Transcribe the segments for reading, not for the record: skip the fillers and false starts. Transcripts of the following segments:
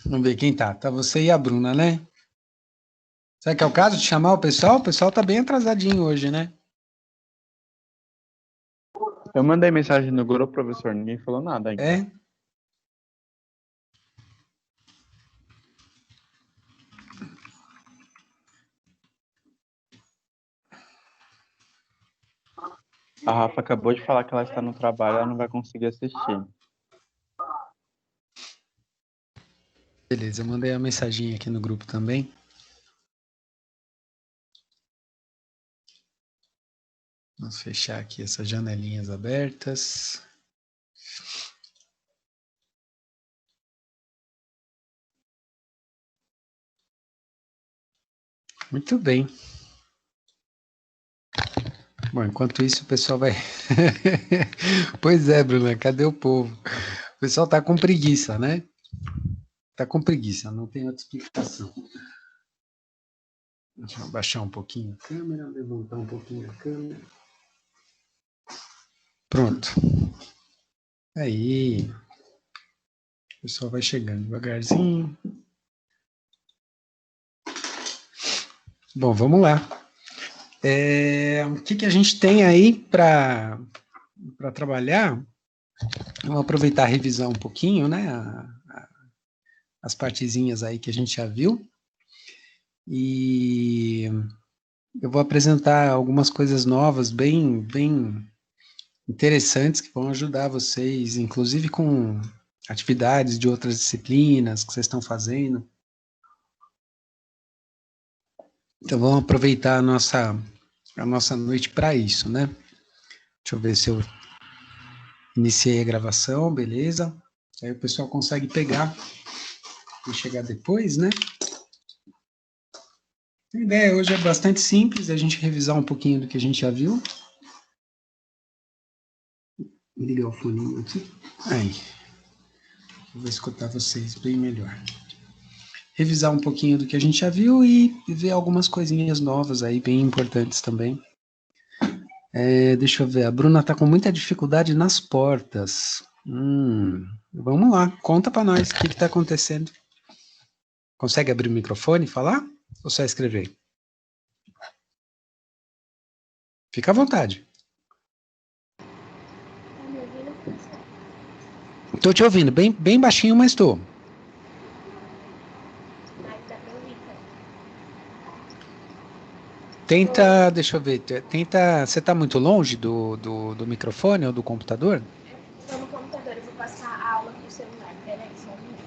Vamos ver quem tá. Tá você e a Bruna, né? Será que é o caso de chamar o pessoal? O pessoal tá bem atrasadinho hoje, né? Eu mandei mensagem no grupo, professor, ninguém falou nada ainda. É? A Rafa acabou de falar que ela está no trabalho, ela não vai conseguir assistir. Beleza, eu mandei a mensagem aqui no grupo também. Vamos fechar aqui essas janelinhas abertas. Muito bem. Bom, enquanto isso o pessoal vai... Pois é, Bruna, cadê o povo? O pessoal tá com preguiça, né? Tá com preguiça, não tem outra explicação. Deixa eu baixar um pouquinho a câmera, levantar um pouquinho a câmera. Pronto. Aí. O pessoal vai chegando devagarzinho. Bom, vamos lá. O que a gente tem aí para trabalhar? Vamos aproveitar a revisão um pouquinho, né? As partezinhas aí que a gente já viu. E eu vou apresentar algumas coisas novas, bem interessantes, que vão ajudar vocês, inclusive com atividades de outras disciplinas que vocês estão fazendo. Então, vamos aproveitar a nossa noite para isso, né? Deixa eu ver se eu iniciei a gravação, beleza. Aí o pessoal consegue pegar e chegar depois, né? A ideia hoje é bastante simples, a gente revisar um pouquinho do que a gente já viu. Vou ligar o fone aqui. Aí. Eu vou escutar vocês bem melhor. Revisar um pouquinho do que a gente já viu e ver algumas coisinhas novas aí, bem importantes também. Deixa eu ver, a Bruna tá com muita dificuldade nas portas. Vamos lá, conta para nós o que está acontecendo. Consegue abrir o microfone e falar? Ou só escrever? Fica à vontade. Estou te ouvindo, bem baixinho, mas estou. Tenta, deixa eu ver, você está muito longe do microfone ou do computador? Estou no computador, eu vou passar a aula pro celular. Peraí, só um minuto.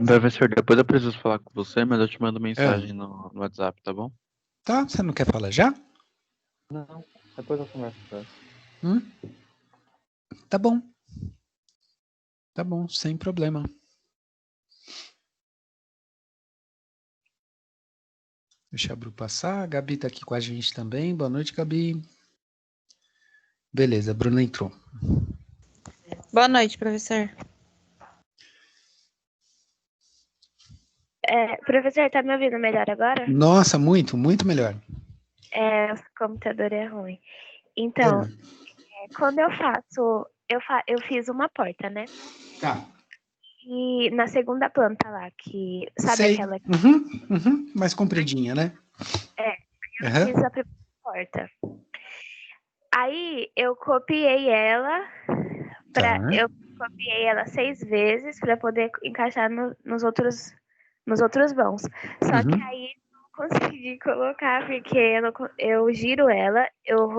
Professor, depois eu preciso falar com você, mas eu te mando mensagem no WhatsApp, tá bom? Tá, você não quer falar já? Não, depois eu converso com você. Tá bom. Tá bom, sem problema. Deixa a Bru passar. A Gabi tá aqui com a gente também. Boa noite, Gabi. Beleza, a Bruna entrou. Boa noite, professor. Professor, tá me ouvindo melhor agora? Nossa, muito melhor. O computador é ruim. Então, quando eu faço, eu fiz uma porta, né? Tá. E na segunda planta lá, que sabe Sei. aquela que Mais compridinha, né? eu fiz a primeira porta. Aí eu copiei ela eu copiei ela 6 vezes para poder encaixar nos outros vãos. Só que aí não consegui colocar porque eu giro ela, eu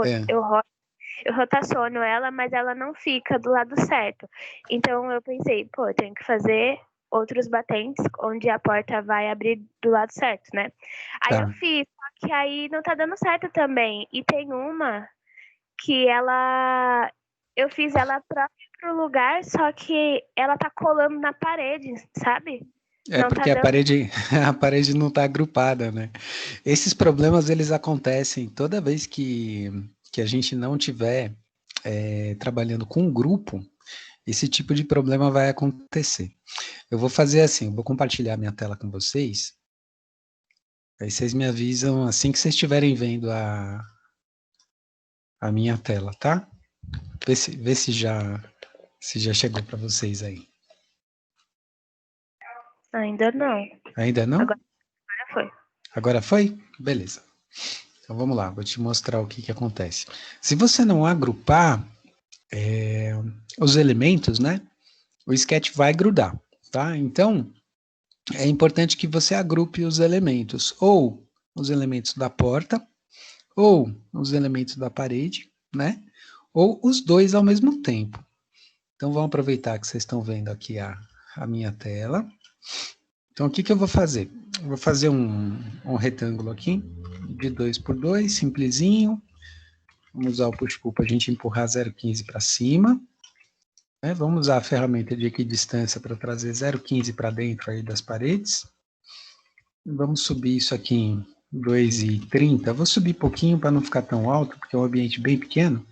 rotaciono ela, mas ela não fica do lado certo. Então eu pensei, eu tenho que fazer outros batentes onde a porta vai abrir do lado certo, né? Aí eu fiz, só que aí não tá dando certo também. E tem uma que eu fiz ela própria pro lugar, só que ela tá colando na parede, sabe? Não Porque tá dando... a parede não está agrupada, né? Esses problemas, eles acontecem toda vez que a gente não tiver trabalhando com um grupo esse tipo de problema vai acontecer. Eu vou fazer assim, eu vou compartilhar minha tela com vocês, aí vocês me avisam assim que vocês estiverem vendo a minha tela, tá? Vê se já chegou para vocês aí. Ainda não. Ainda não? Agora foi. Agora foi? Beleza. Então vamos lá, vou te mostrar o que acontece. Se você não agrupar os elementos, né? O sketch vai grudar, tá? Então, é importante que você agrupe os elementos, ou os elementos da porta, ou os elementos da parede, né? Ou os dois ao mesmo tempo. Então, vamos aproveitar que vocês estão vendo aqui a minha tela. Então, o que eu vou fazer? Eu vou fazer um retângulo aqui, de 2 por 2, simplesinho. Vamos usar o push-pull para a gente empurrar 0,15 para cima. Vamos usar a ferramenta de equidistância para trazer 0,15 para dentro aí das paredes. Vamos subir isso aqui em 2,30. Vou subir pouquinho para não ficar tão alto, porque é um ambiente bem pequeno.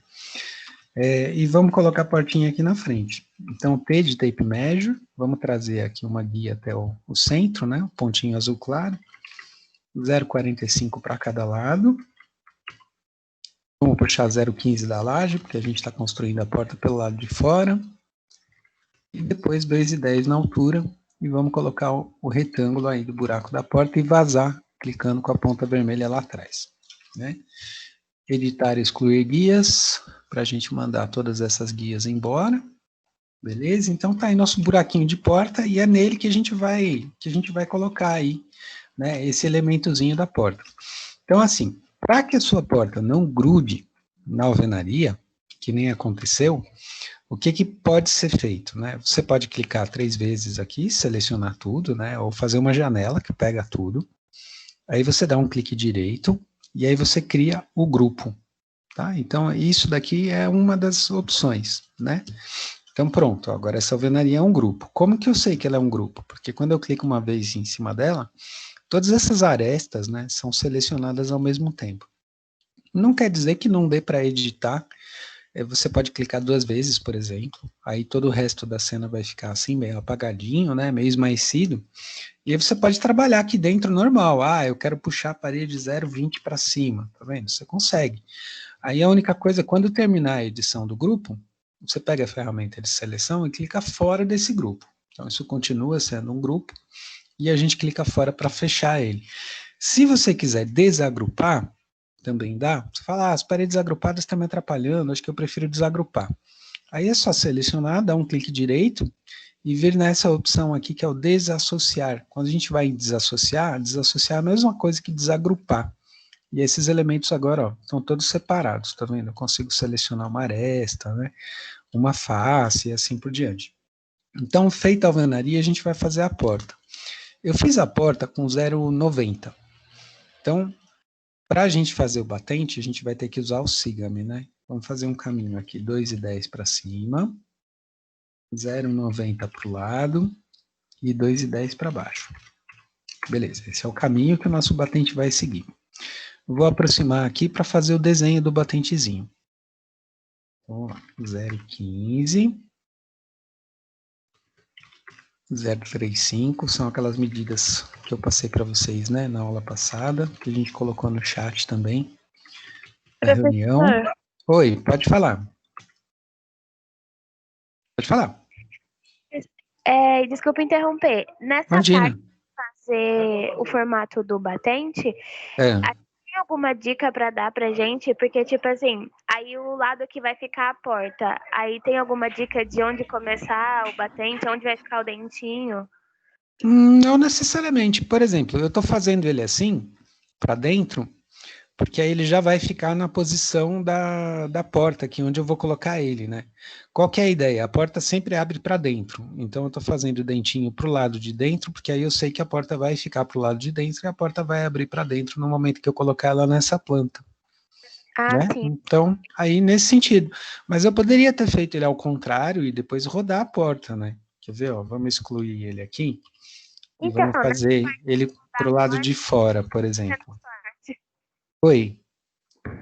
E vamos colocar a portinha aqui na frente. Então, T de Tape Measure. Vamos trazer aqui uma guia até o centro, né? O pontinho azul claro. 0,45 para cada lado. Vamos puxar 0,15 da laje, porque a gente está construindo a porta pelo lado de fora. E depois 2,10 na altura, e vamos colocar o retângulo aí do buraco da porta e vazar, clicando com a ponta vermelha lá atrás, né? Editar e excluir guias, para a gente mandar todas essas guias embora, beleza? Então tá aí nosso buraquinho de porta, e é nele que a gente vai colocar aí, né, esse elementozinho da porta. Então assim, para que a sua porta não grude na alvenaria, que nem aconteceu, o que pode ser feito, né? Você pode clicar 3 vezes aqui, selecionar tudo, né? Ou fazer uma janela que pega tudo. Aí você dá um clique direito e aí você cria o grupo, tá? Então, isso daqui é uma das opções, né? Então, pronto, agora essa alvenaria é um grupo. Como que eu sei que ela é um grupo? Porque quando eu clico uma vez em cima dela, todas essas arestas, né, são selecionadas ao mesmo tempo. Não quer dizer que não dê para editar. Você pode clicar 2 vezes, por exemplo, aí todo o resto da cena vai ficar assim, meio apagadinho, né, meio esmaecido, e aí você pode trabalhar aqui dentro normal. Eu quero puxar a parede 0,20 para cima, tá vendo? Você consegue. Aí a única coisa, quando terminar a edição do grupo, você pega a ferramenta de seleção e clica fora desse grupo. Então isso continua sendo um grupo, e a gente clica fora para fechar ele. Se você quiser desagrupar, também dá. Você fala, as paredes agrupadas estão me atrapalhando, acho que eu prefiro desagrupar. Aí é só selecionar, dar um clique direito e vir nessa opção aqui que é o desassociar. Quando a gente vai em desassociar é a mesma coisa que desagrupar. E esses elementos agora, ó, estão todos separados, tá vendo? Eu consigo selecionar uma aresta, né? Uma face e assim por diante. Então, feita a alvenaria, a gente vai fazer a porta. Eu fiz a porta com 0,90. Então, para a gente fazer o batente, a gente vai ter que usar o Sigame, né? Vamos fazer um caminho aqui, 2,10 para cima, 0,90 para o lado e 2,10 para baixo. Beleza, esse é o caminho que o nosso batente vai seguir. Vou aproximar aqui para fazer o desenho do batentezinho. Vamos lá, 0,15, 0,35, são aquelas medidas que eu passei para vocês, né, na aula passada, que a gente colocou no chat também. A reunião. Oi, pode falar. Pode falar. Desculpa interromper. Nessa parte de fazer o formato do batente, tem alguma dica para dar pra gente? Porque, tipo assim, aí o lado que vai ficar a porta, aí tem alguma dica de onde começar o batente, onde vai ficar o dentinho? Não necessariamente. Por exemplo, eu estou fazendo ele assim, para dentro, porque aí ele já vai ficar na posição da porta, aqui onde eu vou colocar ele, né? Qual que é a ideia? A porta sempre abre para dentro, então eu estou fazendo o dentinho para o lado de dentro, porque aí eu sei que a porta vai ficar para o lado de dentro e a porta vai abrir para dentro no momento que eu colocar ela nessa planta. Né? Sim. Então, aí nesse sentido. Mas eu poderia ter feito ele ao contrário e depois rodar a porta, né? Quer ver, ó? Vamos excluir ele aqui e vamos fazer ele para o lado de fora, por exemplo. Oi.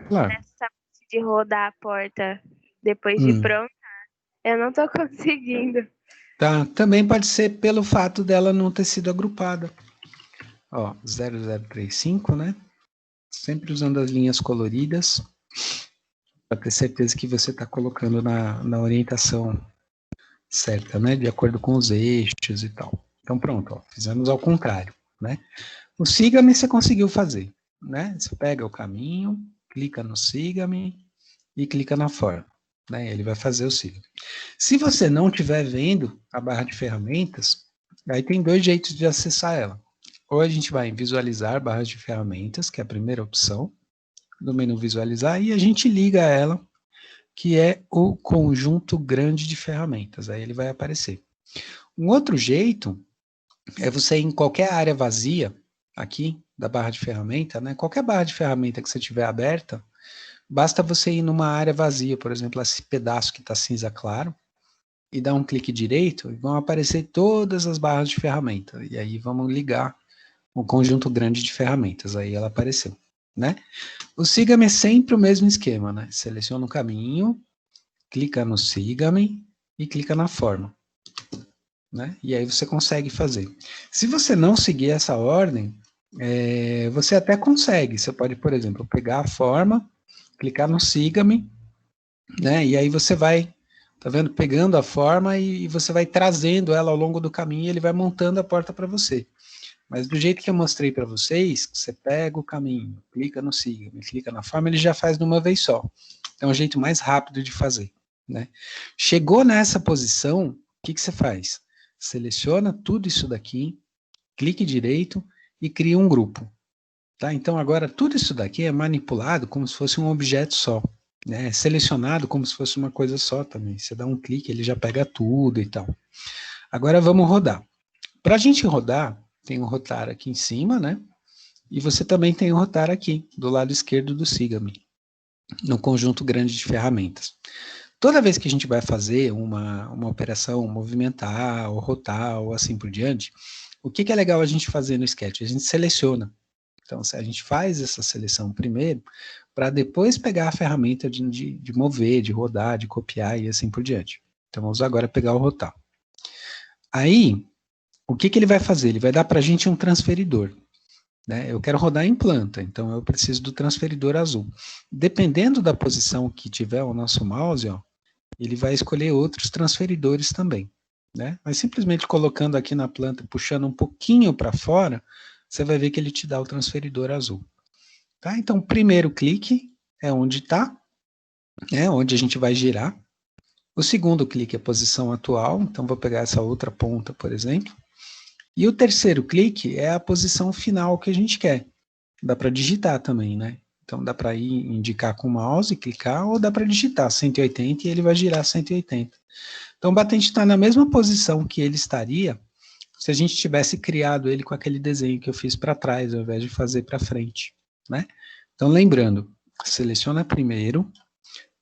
Claro. Nessa parte de rodar a porta depois de pronta, Eu não tô conseguindo. Tá, também pode ser pelo fato dela não ter sido agrupada. Ó, 0035, né? Sempre usando as linhas coloridas, para ter certeza que você está colocando na orientação certa, né? De acordo com os eixos e tal. Então pronto, ó, fizemos ao contrário, né? O siga-me você conseguiu fazer, né? Você pega o caminho, clica no siga-me e clica na forma, né? Ele vai fazer o siga-me. Se você não estiver vendo a barra de ferramentas, aí tem 2 jeitos de acessar ela. Ou a gente vai em visualizar barras de ferramentas, que é a primeira opção do menu visualizar, e a gente liga ela, que é o conjunto grande de ferramentas. Aí ele vai aparecer. Um outro jeito é você ir em qualquer área vazia aqui da barra de ferramenta, né? Qualquer barra de ferramenta que você tiver aberta, basta você ir numa área vazia, por exemplo, esse pedaço que está cinza claro, e dar um clique direito, e vão aparecer todas as barras de ferramenta. E aí vamos ligar um conjunto grande de ferramentas. Aí ela apareceu, né? O siga-me é sempre o mesmo esquema, né? Seleciona o caminho, clica no siga-me e clica na forma, né? E aí você consegue fazer. Se você não seguir essa ordem, você até consegue. Você pode, por exemplo, pegar a forma, clicar no siga-me, né? E aí você vai, tá vendo? Pegando a forma e você vai trazendo ela ao longo do caminho e ele vai montando a porta para você. Mas do jeito que eu mostrei para vocês, você pega o caminho, clica no siga-me, clica na forma, ele já faz de uma vez só. É um jeito mais rápido de fazer, né? Chegou nessa posição, o que você faz? Seleciona tudo isso daqui, clique direito e cria um grupo, tá? Então agora tudo isso daqui é manipulado como se fosse um objeto só, né? É selecionado como se fosse uma coisa só também. Você dá um clique, ele já pega tudo e tal. Agora vamos rodar. Para a gente rodar, tem um rotar aqui em cima, né? E você também tem um rotar aqui, do lado esquerdo do siga-me, no conjunto grande de ferramentas. Toda vez que a gente vai fazer uma operação, movimentar, ou rotar, ou assim por diante, o que é legal a gente fazer no Sketch? A gente seleciona. Então, a gente faz essa seleção primeiro, para depois pegar a ferramenta de mover, de rodar, de copiar e assim por diante. Então, vamos agora pegar o rotar. Aí, o que ele vai fazer? Ele vai dar para a gente um transferidor, né? Eu quero rodar em planta, então eu preciso do transferidor azul. Dependendo da posição que tiver o nosso mouse, ó, ele vai escolher outros transferidores também, né? Mas simplesmente colocando aqui na planta, puxando um pouquinho para fora, você vai ver que ele te dá o transferidor azul. Tá? Então, o primeiro clique é onde está, né? Onde a gente vai girar. O segundo clique é a posição atual, então vou pegar essa outra ponta, por exemplo. E o terceiro clique é a posição final que a gente quer. Dá para digitar também, né? Então dá para ir indicar com o mouse, clicar, ou dá para digitar 180 e ele vai girar 180. Então o batente está na mesma posição que ele estaria se a gente tivesse criado ele com aquele desenho que eu fiz para trás, ao invés de fazer para frente, né? Então lembrando, seleciona primeiro,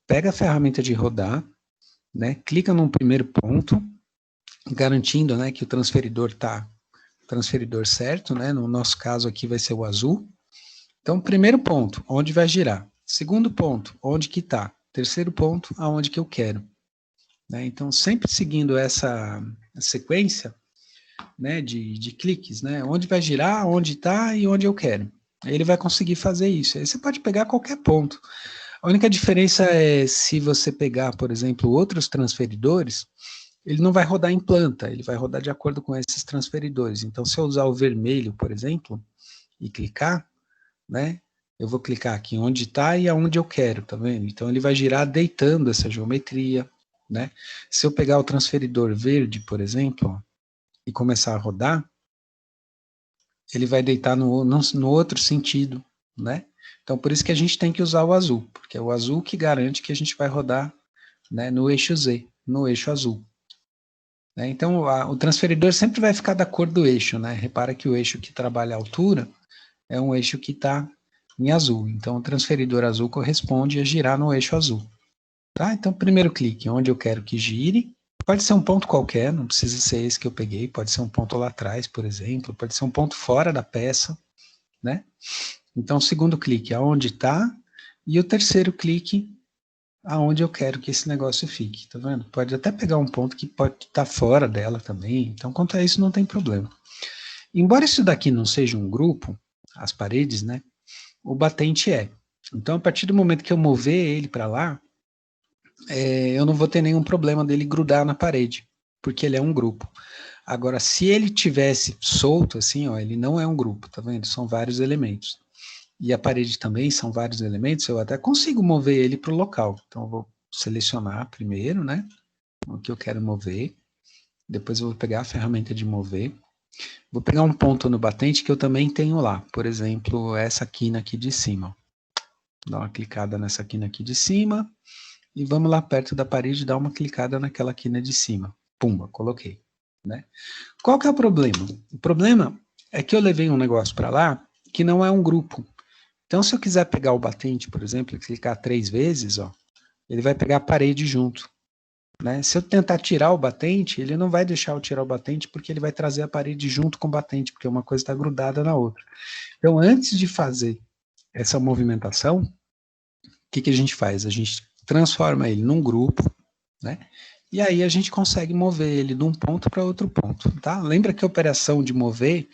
pega a ferramenta de rodar, né? Clica no primeiro ponto, garantindo, né, que o transferidor está transferidor certo, né? No nosso caso aqui vai ser o azul. Então, primeiro ponto, onde vai girar. Segundo ponto, onde que está. Terceiro ponto, aonde que eu quero. Né? Então, sempre seguindo essa sequência, né, de cliques, né? Onde vai girar, onde está e onde eu quero. Aí ele vai conseguir fazer isso. Aí você pode pegar qualquer ponto. A única diferença é se você pegar, por exemplo, outros transferidores, ele não vai rodar em planta, ele vai rodar de acordo com esses transferidores. Então, se eu usar o vermelho, por exemplo, e clicar, né, eu vou clicar aqui onde está e aonde eu quero, tá vendo? Então, ele vai girar deitando essa geometria, né? Se eu pegar o transferidor verde, por exemplo, ó, e começar a rodar, ele vai deitar no outro sentido, né? Então, por isso que a gente tem que usar o azul, porque é o azul que garante que a gente vai rodar, né, no eixo Z, no eixo azul. Né? Então, o transferidor sempre vai ficar da cor do eixo, né? Repara que o eixo que trabalha a altura é um eixo que está em azul. Então, o transferidor azul corresponde a girar no eixo azul. Tá? Então, primeiro clique, onde eu quero que gire. Pode ser um ponto qualquer, não precisa ser esse que eu peguei. Pode ser um ponto lá atrás, por exemplo. Pode ser um ponto fora da peça, né? Então, o segundo clique, aonde está. E o terceiro clique, aonde eu quero que esse negócio fique, tá vendo? Pode até pegar um ponto que pode estar fora dela também, então quanto a isso não tem problema. Embora isso daqui não seja um grupo, as paredes, né, o batente é. Então, a partir do momento que eu mover ele para lá, eu não vou ter nenhum problema dele grudar na parede, porque ele é um grupo. Agora, se ele tivesse solto assim, ó, ele não é um grupo, tá vendo? São vários elementos. E a parede também são vários elementos, eu até consigo mover ele para o local. Então, eu vou selecionar primeiro, né, o que eu quero mover. Depois eu vou pegar a ferramenta de mover. Vou pegar um ponto no batente que eu também tenho lá. Por exemplo, essa quina aqui de cima. Dá uma clicada nessa quina aqui de cima. E vamos lá perto da parede dar uma clicada naquela quina de cima. Pumba, coloquei. Né? Qual que é o problema? O problema é que eu levei um negócio para lá que não é um grupo. Então, se eu quiser pegar o batente, por exemplo, e clicar 3 vezes, ó, ele vai pegar a parede junto. Né? Se eu tentar tirar o batente, ele não vai deixar eu tirar o batente, porque ele vai trazer a parede junto com o batente, porque uma coisa está grudada na outra. Então, antes de fazer essa movimentação, o que a gente faz? A gente transforma ele num grupo, né? E aí a gente consegue mover ele de um ponto para outro ponto, tá? Lembra que a operação de mover,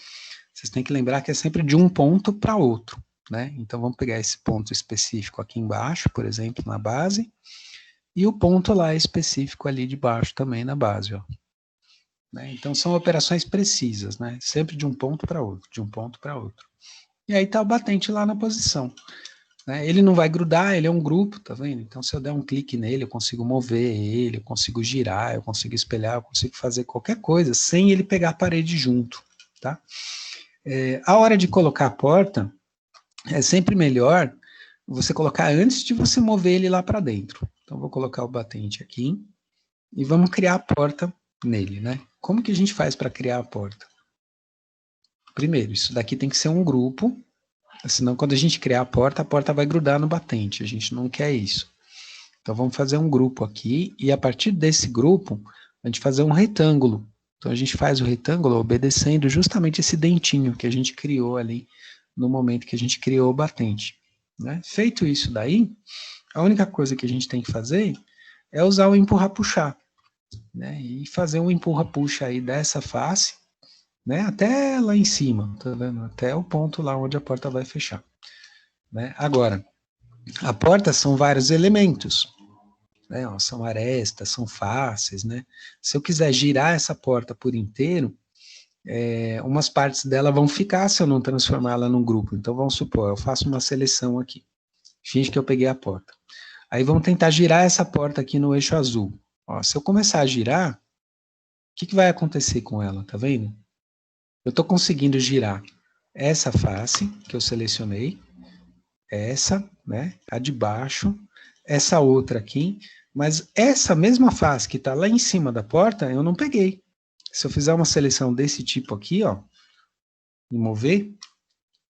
vocês têm que lembrar que é sempre de um ponto para outro, né? Então, vamos pegar esse ponto específico aqui embaixo, por exemplo, na base, e o ponto lá específico ali de baixo também na base, ó. Né? Então, são operações precisas, né? Sempre de um ponto para outro, de um ponto para outro. E aí tá o batente lá na posição. Né? Ele não vai grudar, ele é um grupo, tá vendo? Então, se eu der um clique nele, eu consigo mover ele, eu consigo girar, eu consigo espelhar, eu consigo fazer qualquer coisa sem ele pegar a parede junto, tá? A hora de colocar a porta, é sempre melhor você colocar antes de você mover ele lá para dentro. Então, vou colocar o batente aqui e vamos criar a porta nele, né? Como que a gente faz para criar a porta? Primeiro, isso daqui tem que ser um grupo, senão quando a gente criar a porta vai grudar no batente, a gente não quer isso. Então, vamos fazer um grupo aqui, e a partir desse grupo, a gente fazer um retângulo. Então, a gente faz o retângulo obedecendo justamente esse dentinho que a gente criou ali, no momento que a gente criou o batente. Né? Feito isso daí, a única coisa que a gente tem que fazer é usar o empurrar-puxar. Né? E fazer um empurra-puxa aí dessa face, né? Até lá em cima, tá vendo? Até o ponto lá onde a porta vai fechar. Né? Agora, a porta são vários elementos. Né? Ó, são arestas, são faces, né? Se eu quiser girar essa porta por inteiro, umas partes dela vão ficar se eu não transformá-la num grupo. Então, vamos supor, eu faço uma seleção aqui. Finge que eu peguei a porta. Aí vamos tentar girar essa porta aqui no eixo azul. Ó, se eu começar a girar, o que vai acontecer com ela? Tá vendo? Eu estou conseguindo girar essa face que eu selecionei, essa, né? A de baixo, essa outra aqui, mas essa mesma face que está lá em cima da porta, eu não peguei. Se eu fizer uma seleção desse tipo aqui, ó, e mover,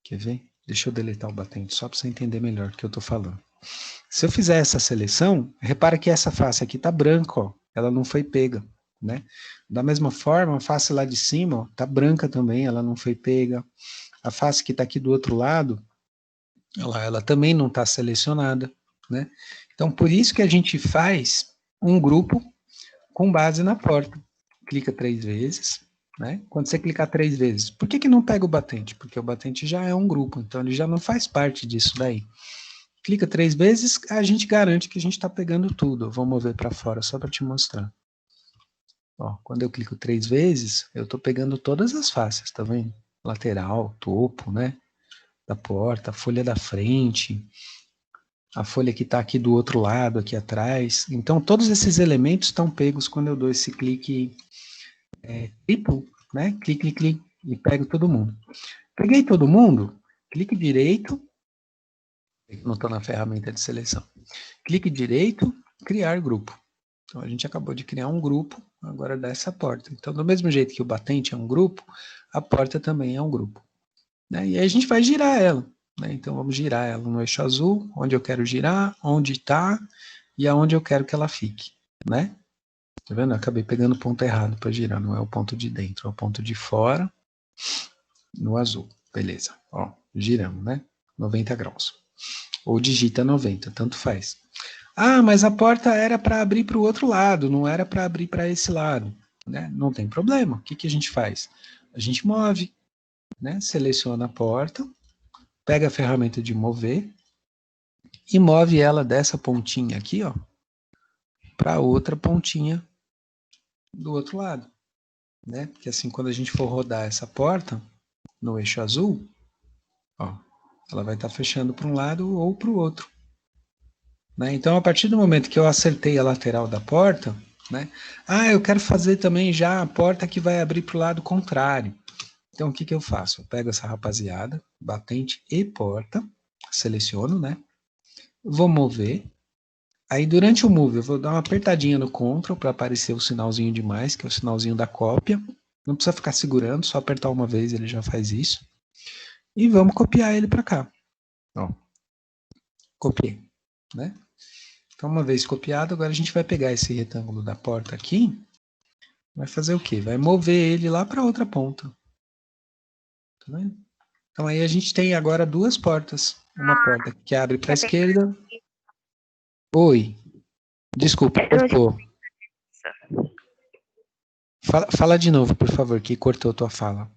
quer ver? Deixa eu deletar o batente, só para você entender melhor o que eu estou falando. Se eu fizer essa seleção, repara que essa face aqui está branca, ó, ela não foi pega, né? Da mesma forma, a face lá de cima, ó, tá branca também, ela não foi pega. A face que está aqui do outro lado, ela também não está selecionada, né? Então, por isso que a gente faz um grupo com base na porta. Clica 3 vezes, né? Quando você clicar 3 vezes, por que não pega o batente? Porque o batente já é um grupo, então ele já não faz parte disso daí. Clica 3 vezes, a gente garante que a gente está pegando tudo. Eu vou mover para fora só para te mostrar. Ó, quando eu clico 3 vezes, eu estou pegando todas as faces, tá vendo? Lateral, topo, né? Da porta, a folha da frente, a folha que está aqui do outro lado, aqui atrás. Então, todos esses elementos estão pegos quando eu dou esse clique triplo, né? Clique, clique, clique, e pego todo mundo. Peguei todo mundo, clique direito, não estou na ferramenta de seleção. Clique direito, criar grupo. Então, a gente acabou de criar um grupo, agora dessa porta. Então, do mesmo jeito que o batente é um grupo, a porta também é um grupo. Né? E aí a gente vai girar ela. Né? Então, vamos girar ela no eixo azul, onde eu quero girar, onde está e aonde eu quero que ela fique. Né? Tá vendo? Eu acabei pegando o ponto errado para girar, não é o ponto de dentro, é o ponto de fora no azul. Beleza. Ó, giramos, né? 90 graus. Ou digita 90, tanto faz. Ah, mas a porta era para abrir para o outro lado, não era para abrir para esse lado, né? Não tem problema. O que, que a gente faz? A gente move, né? Seleciona a porta, pega a ferramenta de mover e move ela dessa pontinha aqui, ó, para outra pontinha do outro lado, né? Porque assim, quando a gente for rodar essa porta no eixo azul, ó, ela vai estar fechando para um lado ou para o outro. Né? Então, a partir do momento que eu acertei a lateral da porta, né? Eu quero fazer também já a porta que vai abrir para o lado contrário. Então, o que, que eu faço? Eu pego essa rapaziada, batente e porta, seleciono, né? Vou mover. Aí, durante o move, eu vou dar uma apertadinha no Ctrl para aparecer o sinalzinho de mais, que é o sinalzinho da cópia. Não precisa ficar segurando, só apertar uma vez ele já faz isso. E vamos copiar ele para cá. Ó, copiei, né? Então, uma vez copiado, agora a gente vai pegar esse retângulo da porta aqui, vai fazer o quê? Vai mover ele lá para outra ponta. Tá vendo? Então, aí a gente tem agora duas portas. Uma porta que abre para a esquerda. Oi. Desculpa, cortou. Fala de novo, por favor, que cortou tua fala.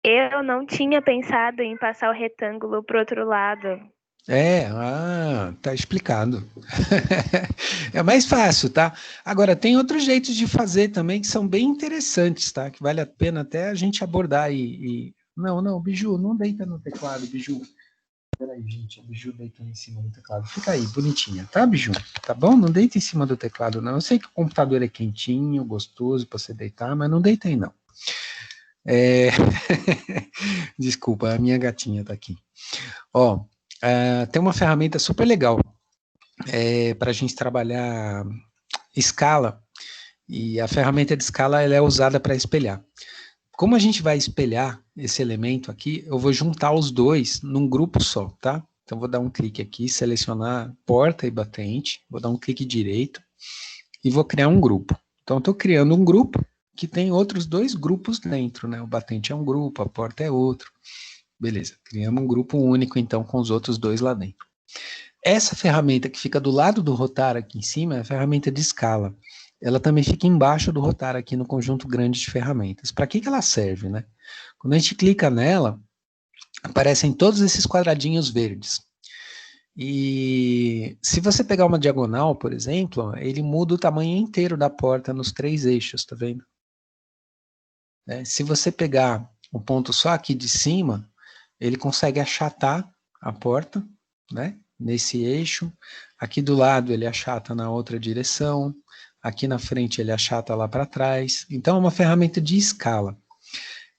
Eu não tinha pensado em passar o retângulo pro outro lado. Tá explicado. É mais fácil, tá? Agora, tem outros jeitos de fazer também que são bem interessantes, tá? Que vale a pena até a gente abordar Não, Biju, não deita no teclado, Biju. Peraí, gente, a Biju deitou em cima do teclado. Fica aí, bonitinha, tá, Biju? Tá bom? Não deita em cima do teclado, não. Eu sei que o computador é quentinho, gostoso pra você deitar, mas não deita aí, não. Desculpa, a minha gatinha tá aqui. Ó, tem uma ferramenta super legal para a gente trabalhar escala, e a ferramenta de escala ela é usada para espelhar. Como a gente vai espelhar esse elemento aqui, eu vou juntar os dois num grupo só, tá? Então, vou dar um clique aqui, selecionar porta e batente, vou dar um clique direito e vou criar um grupo. Então, estou criando um grupo que tem outros dois grupos dentro, né? O batente é um grupo, a porta é outro. Beleza, criamos um grupo único, então, com os outros dois lá dentro. Essa ferramenta que fica do lado do rotar aqui em cima é a ferramenta de escala. Ela também fica embaixo do rotar aqui no conjunto grande de ferramentas. Para que ela serve, né? Quando a gente clica nela, aparecem todos esses quadradinhos verdes. E se você pegar uma diagonal, por exemplo, ele muda o tamanho inteiro da porta nos 3 eixos, tá vendo? Se você pegar um ponto só aqui de cima, ele consegue achatar a porta, né? Nesse eixo. Aqui do lado ele achata na outra direção. Aqui na frente ele achata lá para trás. Então é uma ferramenta de escala.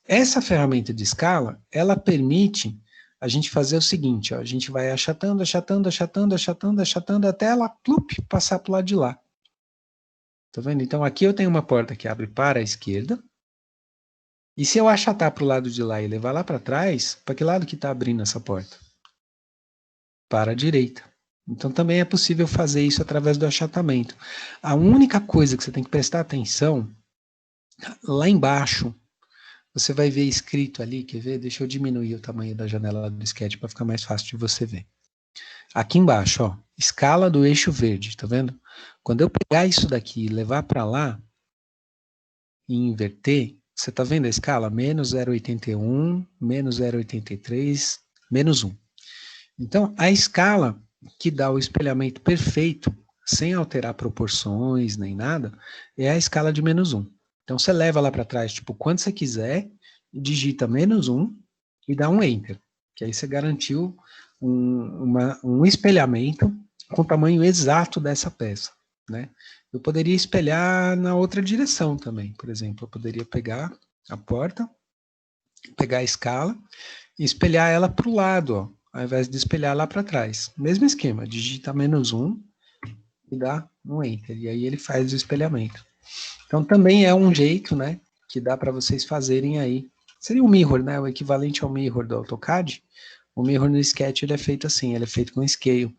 Essa ferramenta de escala, ela permite a gente fazer o seguinte, ó, a gente vai achatando, achatando, achatando, achatando, achatando, até ela passar para o lado de lá. Tá vendo? Então aqui eu tenho uma porta que abre para a esquerda. E se eu achatar para o lado de lá e levar lá para trás, para que lado que está abrindo essa porta? Para a direita. Então também é possível fazer isso através do achatamento. A única coisa que você tem que prestar atenção, lá embaixo, você vai ver escrito ali, quer ver? Deixa eu diminuir o tamanho da janela do Sketch para ficar mais fácil de você ver. Aqui embaixo, ó, escala do eixo verde, tá vendo? Quando eu pegar isso daqui e levar para lá, e inverter, você tá vendo a escala? Menos 0,81, menos 0,83, menos 1. Então, a escala que dá o espelhamento perfeito, sem alterar proporções nem nada, é a escala de menos 1. Então, você leva lá para trás, tipo, quando você quiser, digita menos 1 e dá um Enter. Que aí você garantiu um espelhamento com o tamanho exato dessa peça, né? Eu poderia espelhar na outra direção também. Por exemplo, eu poderia pegar a porta, pegar a escala e espelhar ela para o lado, ó, ao invés de espelhar lá para trás. Mesmo esquema, digita menos 1 e dá um Enter. E aí ele faz o espelhamento. Então também é um jeito, né, que dá para vocês fazerem aí. Seria um mirror, né, o equivalente ao mirror do AutoCAD. O mirror no Sketch ele é feito assim, ele é feito com scale.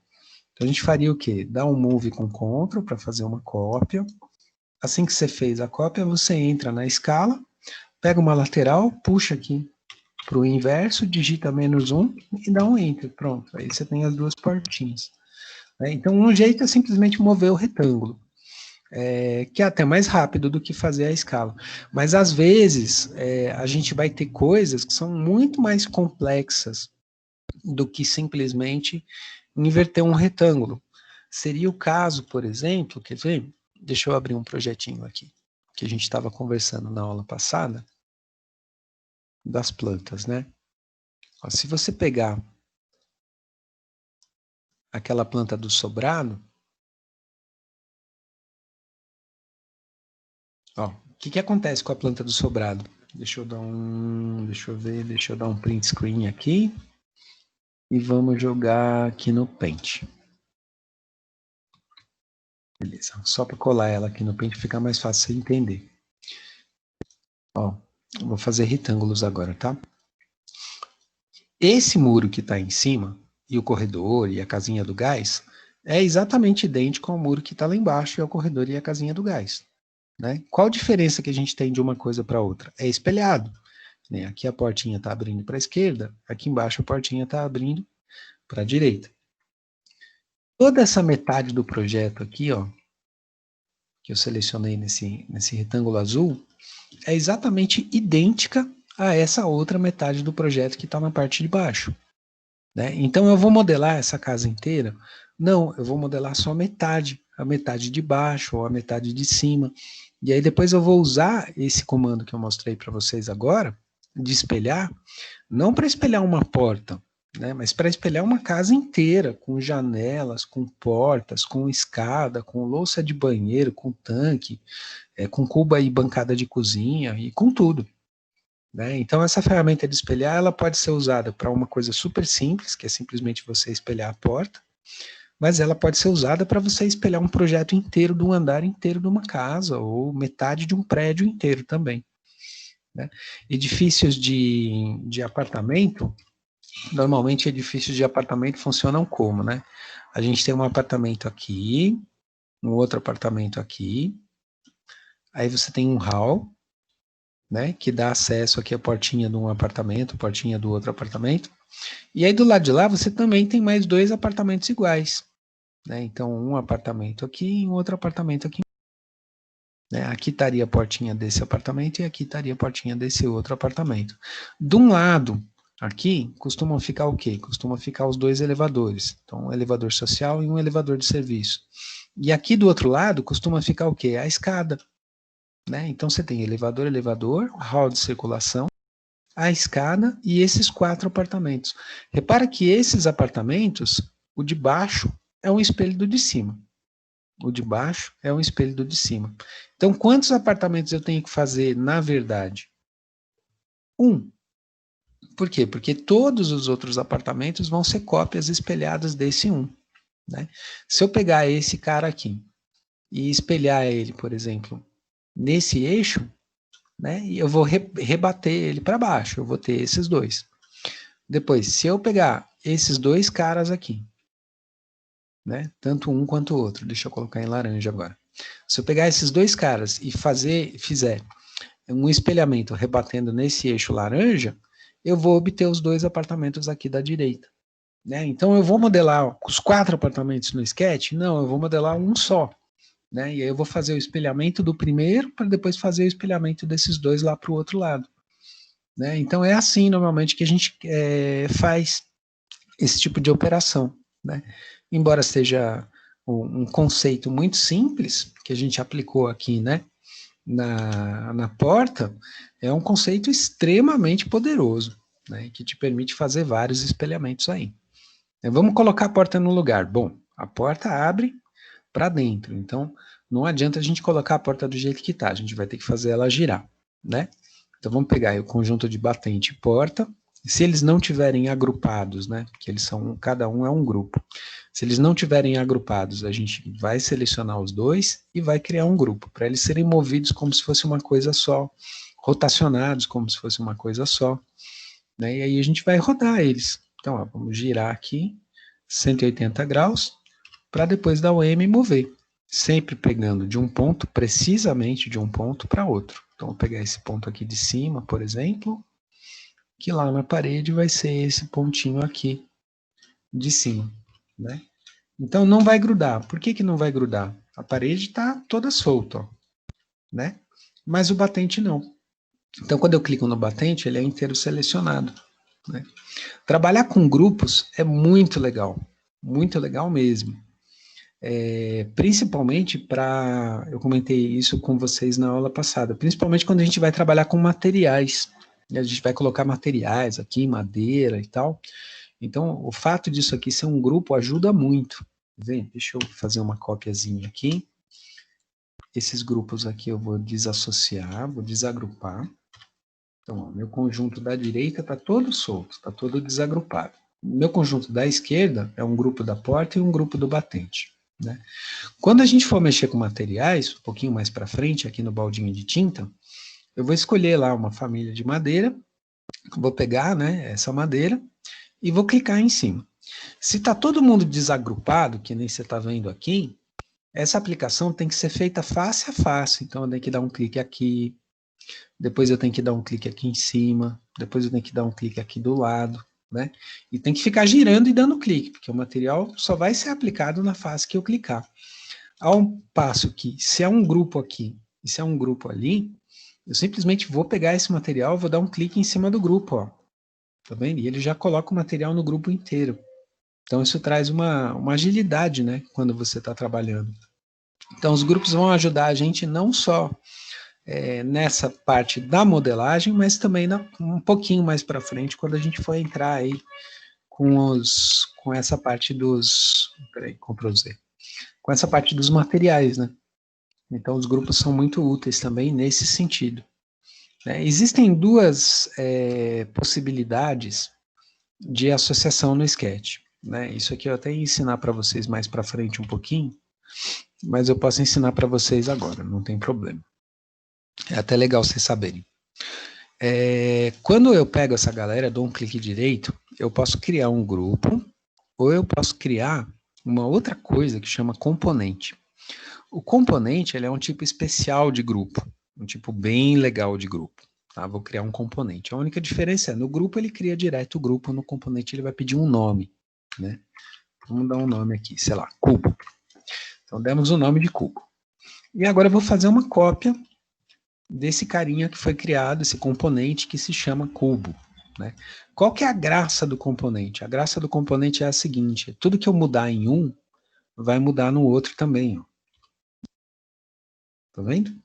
Então a gente faria o quê? Dá um move com Ctrl para fazer uma cópia. Assim que você fez a cópia, você entra na escala, pega uma lateral, puxa aqui para o inverso, digita menos 1 e dá um Enter. Pronto, aí você tem as duas portinhas. né? Então, um jeito é simplesmente mover o retângulo, que é até mais rápido do que fazer a escala. Mas, às vezes, a gente vai ter coisas que são muito mais complexas do que simplesmente inverter um retângulo. Seria o caso, por exemplo, quer ver? Deixa eu abrir um projetinho aqui, que a gente estava conversando na aula passada, das plantas, né? Ó, se você pegar aquela planta do sobrado, ó, o que acontece com a planta do sobrado? Deixa eu dar um print screen aqui e vamos jogar aqui no Paint. Beleza, só para colar ela aqui no Paint fica mais fácil você entender. Ó, vou fazer retângulos agora, tá? Esse muro que está em cima, e o corredor e a casinha do gás, é exatamente idêntico ao muro que está lá embaixo, e ao corredor e a casinha do gás. Né? Qual a diferença que a gente tem de uma coisa para outra? É espelhado. Né? Aqui a portinha está abrindo para a esquerda, aqui embaixo a portinha está abrindo para a direita. Toda essa metade do projeto aqui, ó, que eu selecionei nesse retângulo azul, é exatamente idêntica a essa outra metade do projeto que está na parte de baixo. Né? Então, eu vou modelar essa casa inteira? Não, eu vou modelar só a metade de baixo ou a metade de cima. E aí depois eu vou usar esse comando que eu mostrei para vocês agora, de espelhar, não para espelhar uma porta, né, mas para espelhar uma casa inteira, com janelas, com portas, com escada, com louça de banheiro, com tanque, com cuba e bancada de cozinha, e com tudo. Né? Então, essa ferramenta de espelhar, ela pode ser usada para uma coisa super simples, que é simplesmente você espelhar a porta, mas ela pode ser usada para você espelhar um projeto inteiro de um andar inteiro de uma casa, ou metade de um prédio inteiro também. Né? Edifícios de apartamento, normalmente edifícios de apartamento funcionam como, né? A gente tem um apartamento aqui, um outro apartamento aqui, aí você tem um hall, né, que dá acesso aqui à portinha de um apartamento, portinha do outro apartamento. E aí do lado de lá você também tem mais 2 apartamentos iguais. Né? Então, um apartamento aqui e um outro apartamento aqui. Né? Aqui estaria a portinha desse apartamento e aqui estaria a portinha desse outro apartamento. De um lado, aqui, costumam ficar o quê? Costumam ficar os 2 elevadores. Então, um elevador social e um elevador de serviço. E aqui do outro lado, costuma ficar o quê? A escada. Né? Então, você tem elevador, hall de circulação, a escada e esses 4 apartamentos. Repara que esses apartamentos, o de baixo é um espelho do de cima. O de baixo é um espelho do de cima. Então, quantos apartamentos eu tenho que fazer, na verdade? 1. Por quê? Porque todos os outros apartamentos vão ser cópias espelhadas desse 1. Né? Se eu pegar esse cara aqui e espelhar ele, por exemplo, nesse eixo, né, e eu vou rebater ele para baixo, eu vou ter esses 2. Depois, se eu pegar esses 2 caras aqui, né, tanto um quanto o outro, deixa eu colocar em laranja agora. Se eu pegar esses 2 caras e fizer um espelhamento rebatendo nesse eixo laranja, eu vou obter os 2 apartamentos aqui da direita. Né? Então, eu vou modelar os 4 apartamentos no sketch? Não, eu vou modelar um só. Né? E aí eu vou fazer o espelhamento do primeiro para depois fazer o espelhamento desses 2 lá para o outro lado. Né? Então é assim normalmente que a gente faz esse tipo de operação. Né? Embora seja um conceito muito simples, que a gente aplicou aqui, né, na porta, é um conceito extremamente poderoso, né, que te permite fazer vários espelhamentos aí. Vamos colocar a porta no lugar. Bom, a porta abre para dentro. Então, não adianta a gente colocar a porta do jeito que está, a gente vai ter que fazer ela girar, né? Então, vamos pegar aí o conjunto de batente e porta. Se eles não tiverem agrupados, né? Que eles são, cada um é um grupo. Se eles não tiverem agrupados, a gente vai selecionar os 2 e vai criar um grupo, para eles serem movidos como se fosse uma coisa só, rotacionados como se fosse uma coisa só, né? E aí a gente vai rodar eles. Então, ó, vamos girar aqui 180 graus, para depois dar o M e mover. Sempre pegando de um ponto, precisamente de um ponto para outro. Então, vou pegar esse ponto aqui de cima, por exemplo, que lá na parede vai ser esse pontinho aqui de cima. Né? Então não vai grudar. Por que que não vai grudar? A parede está toda solta, ó, né? Mas o batente não. Então quando eu clico no batente, ele é inteiro selecionado, né? Trabalhar com grupos é muito legal mesmo. Principalmente para, eu comentei isso com vocês na aula passada, principalmente quando a gente vai trabalhar com materiais, a gente vai colocar materiais aqui, madeira e tal. Então, o fato disso aqui ser um grupo ajuda muito. Vem, deixa eu fazer uma cópiazinha aqui. Esses grupos aqui eu vou desassociar, vou desagrupar. Então, ó, meu conjunto da direita está todo solto, está todo desagrupado. Meu conjunto da esquerda é um grupo da porta e um grupo do batente, né? Quando a gente for mexer com materiais, um pouquinho mais para frente, aqui no baldinho de tinta, eu vou escolher lá uma família de madeira, vou pegar, né, essa madeira e vou clicar em cima. Se está todo mundo desagrupado, que nem você está vendo aqui, essa aplicação tem que ser feita face a face. Então eu tenho que dar um clique aqui, depois eu tenho que dar um clique aqui em cima, depois eu tenho que dar um clique aqui do lado, né? E tem que ficar girando e dando clique, porque o material só vai ser aplicado na face que eu clicar. Ao passo que, se é um grupo aqui e se é um grupo ali, eu simplesmente vou pegar esse material, vou dar um clique em cima do grupo, ó. Tá vendo? E ele já coloca o material no grupo inteiro. Então isso traz uma agilidade, né, quando você está trabalhando. Então os grupos vão ajudar a gente não só nessa parte da modelagem, mas também um pouquinho mais para frente, quando a gente for entrar aí com essa parte dos... Peraí, Ctrl Z. Com essa parte dos materiais, né? Então os grupos são muito úteis também nesse sentido, né? Existem duas possibilidades de associação no Sketch, né? Isso aqui eu até ia ensinar para vocês mais para frente um pouquinho, mas eu posso ensinar para vocês agora, não tem problema. É até legal vocês saberem. Quando eu pego essa galera, dou um clique direito, eu posso criar um grupo, ou eu posso criar uma outra coisa que chama componente. O componente, ele é um tipo especial de grupo, um tipo bem legal de grupo. Tá? Vou criar um componente. A única diferença é, no grupo ele cria direto o grupo, no componente ele vai pedir um nome, né? Vamos dar um nome aqui, sei lá, cubo. Então demos o nome de cubo. E agora eu vou fazer uma cópia desse carinha que foi criado, esse componente que se chama cubo, né? Qual que é a graça do componente? A graça do componente é a seguinte, tudo que eu mudar em um, vai mudar no outro também, ó. Tá vendo?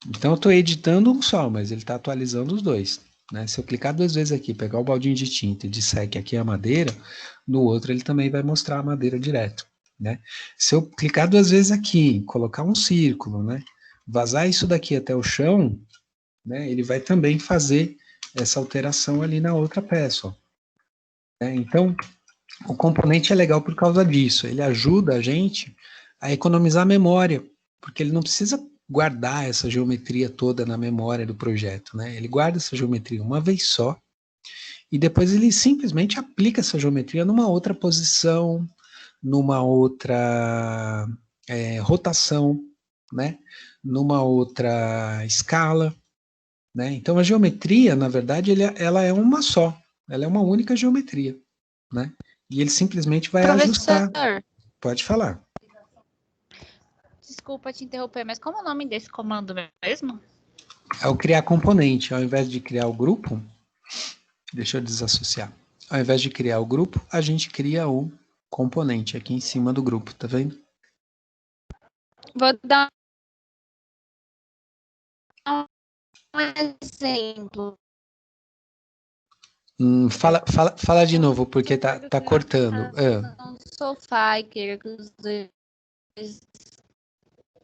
Então eu estou editando um só, mas ele está atualizando os dois, né? Se eu clicar 2 vezes aqui, pegar o baldinho de tinta e disser que aqui é a madeira, no outro ele também vai mostrar a madeira direto, né? Se eu clicar 2 vezes aqui, colocar um círculo, né? Vazar isso daqui até o chão, né? Ele vai também fazer essa alteração ali na outra peça, ó. Então, o componente é legal por causa disso. Ele ajuda a gente a economizar memória, porque ele não precisa guardar essa geometria toda na memória do projeto, né? Ele guarda essa geometria uma vez só e depois ele simplesmente aplica essa geometria numa outra posição, numa outra rotação, né? Numa outra escala, né? Então a geometria, na verdade, ela é uma só, ela é uma única geometria, né? E ele simplesmente vai ajustar. Pode falar. Desculpa te interromper, mas como é o nome desse comando mesmo? É o criar componente. Ao invés de criar o grupo, deixa eu desassociar. Ao invés de criar o grupo, a gente cria o componente aqui em cima do grupo, tá vendo? Vou dar um exemplo. Fala de novo, porque tá cortando. Um sofá e queira que os dois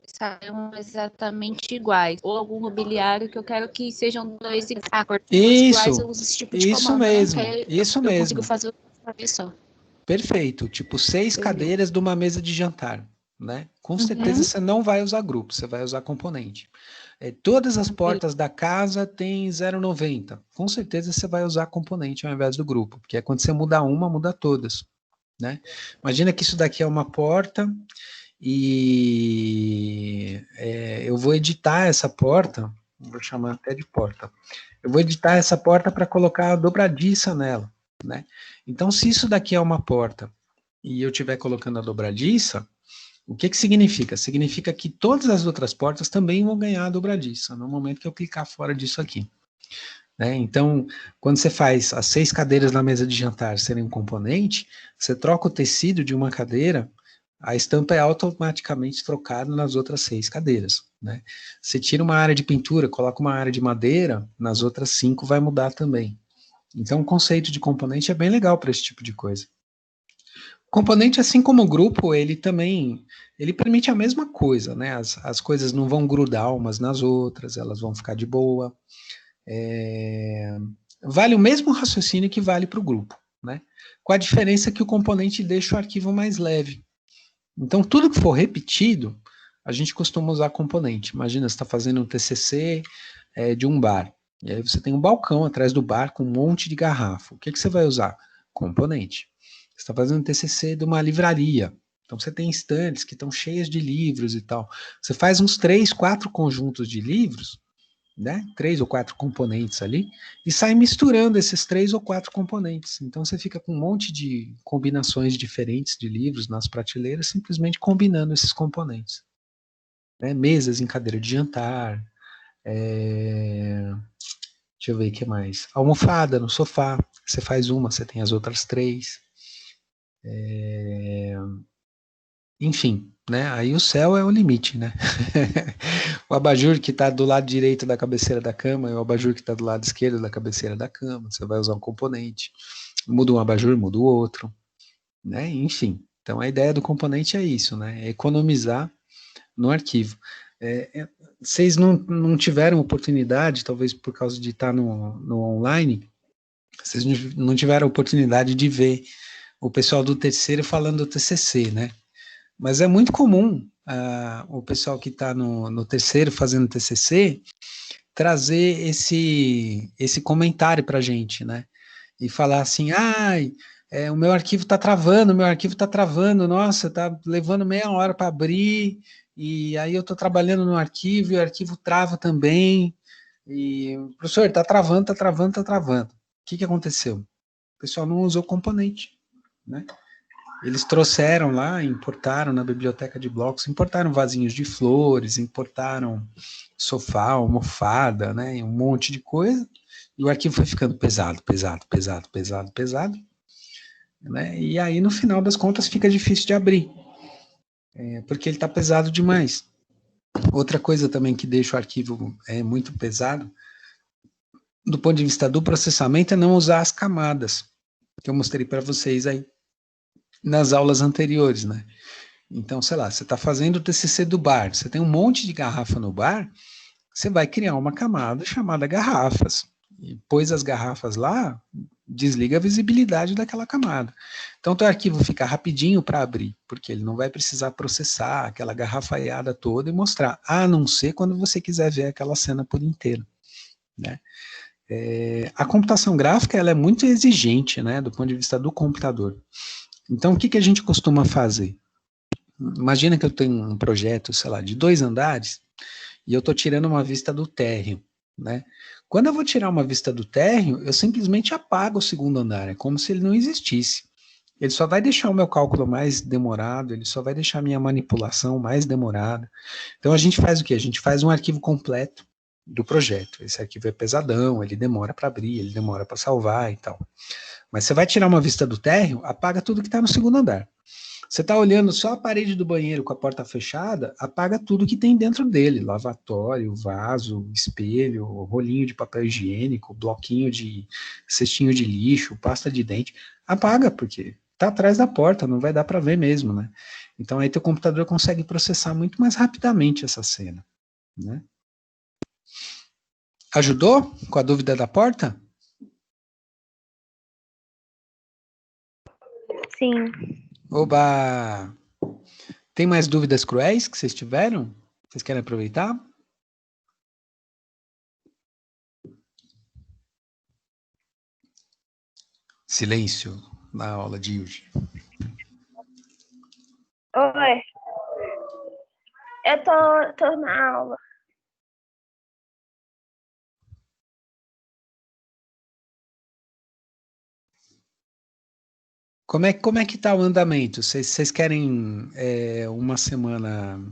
saiam exatamente iguais. Ou algum mobiliário que eu quero que sejam dois iguais. Eu uso esse tipo de isso comando, mesmo, né? isso eu mesmo. Consigo fazer uma vez só. Perfeito, tipo 6 cadeiras de uma mesa de jantar, né? Com certeza você não vai usar grupo, você vai usar componente. Todas as portas da casa têm 0,90. Com certeza você vai usar componente ao invés do grupo, porque quando você muda uma, muda todas, né? Imagina que isso daqui é uma porta e eu vou editar essa porta, vou chamar até de porta. Eu vou editar essa porta para colocar a dobradiça nela, né? Então, se isso daqui é uma porta e eu estiver colocando a dobradiça, o que significa? Significa que todas as outras portas também vão ganhar a dobradiça no momento que eu clicar fora disso aqui. Né? Então, quando você faz as 6 cadeiras na mesa de jantar serem um componente, você troca o tecido de uma cadeira, a estampa é automaticamente trocada nas outras 6 cadeiras. Né? Você tira uma área de pintura, coloca uma área de madeira, nas outras 5 vai mudar também. Então, o conceito de componente é bem legal para esse tipo de coisa. Componente, assim como o grupo, ele permite a mesma coisa, né? As coisas não vão grudar umas nas outras, elas vão ficar de boa. Vale o mesmo raciocínio que vale para o grupo, né? Com a diferença que o componente deixa o arquivo mais leve. Então, tudo que for repetido, a gente costuma usar componente. Imagina, você está fazendo um TCC de um bar, e aí você tem um balcão atrás do bar com um monte de garrafa. O que você vai usar? Componente. Você está fazendo um TCC de uma livraria, então você tem estantes que estão cheias de livros e tal. Você faz uns 3, 4 conjuntos de livros, né? 3 ou 4 componentes ali, e sai misturando esses 3 ou 4 componentes. Então você fica com um monte de combinações diferentes de livros nas prateleiras, simplesmente combinando esses componentes. Né? Mesas em cadeira de jantar, deixa eu ver o que mais. Almofada no sofá, você faz uma, você tem as outras 3. Enfim, né? Aí o céu é o limite, né? O abajur que está do lado direito da cabeceira da cama e o abajur que está do lado esquerdo da cabeceira da cama, você vai usar um componente. Muda um abajur, muda o outro, né? Enfim, então a ideia do componente é isso, né? É economizar no arquivo. Vocês não tiveram oportunidade, talvez por causa de estar no online, vocês não tiveram oportunidade de ver o pessoal do terceiro falando do TCC, né? Mas é muito comum o pessoal que está no terceiro fazendo TCC trazer esse comentário para a gente, né? E falar assim, o meu arquivo está travando, nossa, está levando meia hora para abrir, e aí eu estou trabalhando no arquivo e o arquivo trava também, e professor, está travando. O que aconteceu? O pessoal não usou componente, né? Eles trouxeram lá, importaram na biblioteca de blocos, importaram vasinhos de flores, importaram sofá, almofada, né, um monte de coisa, e o arquivo foi ficando pesado, né, e aí no final das contas fica difícil de abrir, porque ele está pesado demais. Outra coisa também que deixa o arquivo muito pesado, do ponto de vista do processamento, é não usar as camadas, que eu mostrei para vocês aí nas aulas anteriores, né. Então, sei lá, você está fazendo o TCC do bar, você tem um monte de garrafa no bar, você vai criar uma camada chamada garrafas. E pôs as garrafas lá, desliga a visibilidade daquela camada. Então, teu arquivo fica rapidinho para abrir, porque ele não vai precisar processar aquela garrafaiada toda e mostrar, a não ser quando você quiser ver aquela cena por inteiro. Né? A computação gráfica ela é muito exigente, né, do ponto de vista do computador. Então, o que a gente costuma fazer? Imagina que eu tenho um projeto, sei lá, de 2 andares, e eu estou tirando uma vista do térreo, né? Quando eu vou tirar uma vista do térreo, eu simplesmente apago o segundo andar, é como se ele não existisse. Ele só vai deixar o meu cálculo mais demorado, ele só vai deixar a minha manipulação mais demorada. Então a gente faz o quê? A gente faz um arquivo completo do projeto. Esse arquivo é pesadão, ele demora para abrir, ele demora para salvar e tal. Mas você vai tirar uma vista do térreo, apaga tudo que está no segundo andar. Você está olhando só a parede do banheiro com a porta fechada, apaga tudo que tem dentro dele, lavatório, vaso, espelho, rolinho de papel higiênico, bloquinho de cestinho de lixo, pasta de dente, apaga, porque está atrás da porta, não vai dar para ver mesmo, né? Então aí teu computador consegue processar muito mais rapidamente essa cena, né? Ajudou com a dúvida da porta? Sim. Oba! Tem mais dúvidas cruéis que vocês tiveram? Vocês querem aproveitar? Silêncio na aula de hoje. Oi. Eu tô na aula. Como é que tá o andamento? Vocês querem uma semana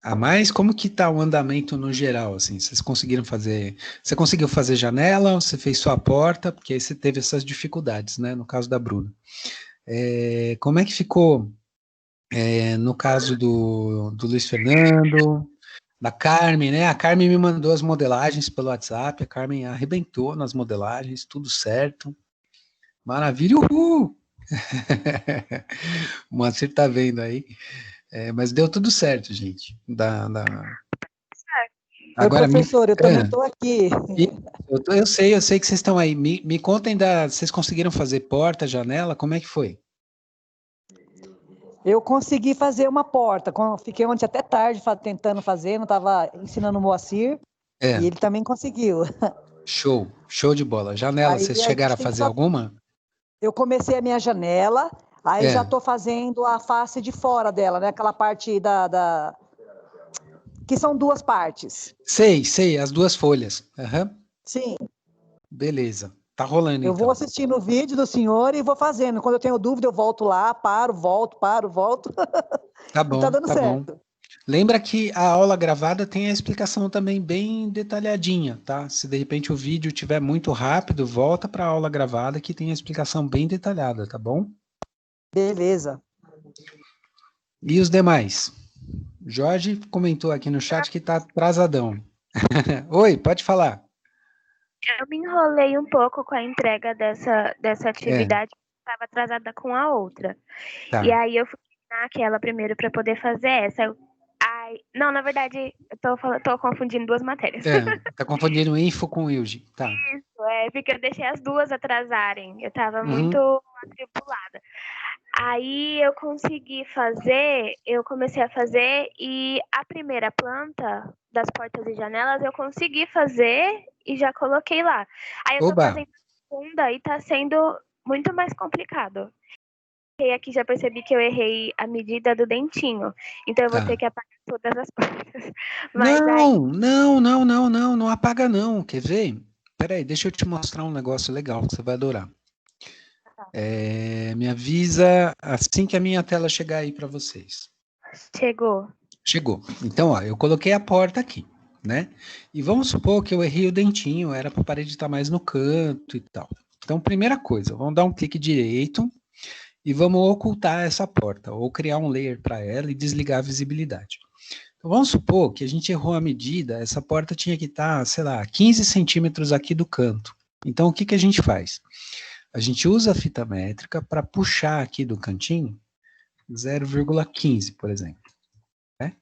a mais? Como que tá o andamento no geral, assim? Vocês conseguiram fazer... Você conseguiu fazer janela ou você fez só a porta? Porque aí você teve essas dificuldades, né? No caso da Bruna. Como é que ficou no caso do Luiz Fernando, da Carmen, né? A Carmen me mandou as modelagens pelo WhatsApp, a Carmen arrebentou nas modelagens, tudo certo. Maravilha, uhul! O Moacir tá vendo aí. Mas deu tudo certo, gente. Agora, professor, eu também estou aqui. Eu sei que vocês estão aí. Me contem vocês conseguiram fazer porta, janela? Como é que foi? Eu consegui fazer uma porta. Fiquei ontem até tarde tentando fazer, não estava ensinando o Moacir. E ele também conseguiu. Show de bola. Janela, Aí, vocês chegaram a fazer alguma? Eu comecei a minha janela, aí já estou fazendo a face de fora dela, né? Aquela parte que são duas partes. Sei, as duas folhas. Uhum. Sim. Beleza, tá rolando Eu vou assistindo o vídeo do senhor e vou fazendo. Quando eu tenho dúvida, eu volto lá, volto. Tá bom, e tá dando certo. Bom. Lembra que a aula gravada tem a explicação também bem detalhadinha, tá? Se de repente o vídeo estiver muito rápido, volta para a aula gravada que tem a explicação bem detalhada, tá bom? Beleza. E os demais? Jorge comentou aqui no chat que tá atrasadão. Oi, pode falar. Eu me enrolei um pouco com a entrega dessa atividade, estava atrasada com a outra. Tá. E aí eu fui naquela primeiro para poder fazer essa. Não, na verdade, eu tô confundindo duas matérias. Tá confundindo info com Wilde. Tá. Isso, porque eu deixei as duas atrasarem. Eu tava muito atribulada. Aí eu comecei a fazer, e a primeira planta das portas e janelas eu consegui fazer e já coloquei lá. Aí eu tô fazendo a segunda e tá sendo muito mais complicado. E aqui já percebi que eu errei a medida do dentinho. Então eu vou ter que apagar todas as portas. Mas não apaga não. Quer ver? Peraí, deixa eu te mostrar um negócio legal que você vai adorar. Me avisa assim que a minha tela chegar aí para vocês. Chegou. Então, ó, eu coloquei a porta aqui, né? E vamos supor que eu errei o dentinho, era para a parede estar mais no canto e tal. Então, primeira coisa, vamos dar um clique direito e vamos ocultar essa porta, ou criar um layer para ela e desligar a visibilidade. Então, vamos supor que a gente errou a medida, essa porta tinha que estar, sei lá, 15 centímetros aqui do canto. Então, o que a gente faz? A gente usa a fita métrica para puxar aqui do cantinho 0,15, por exemplo. Né?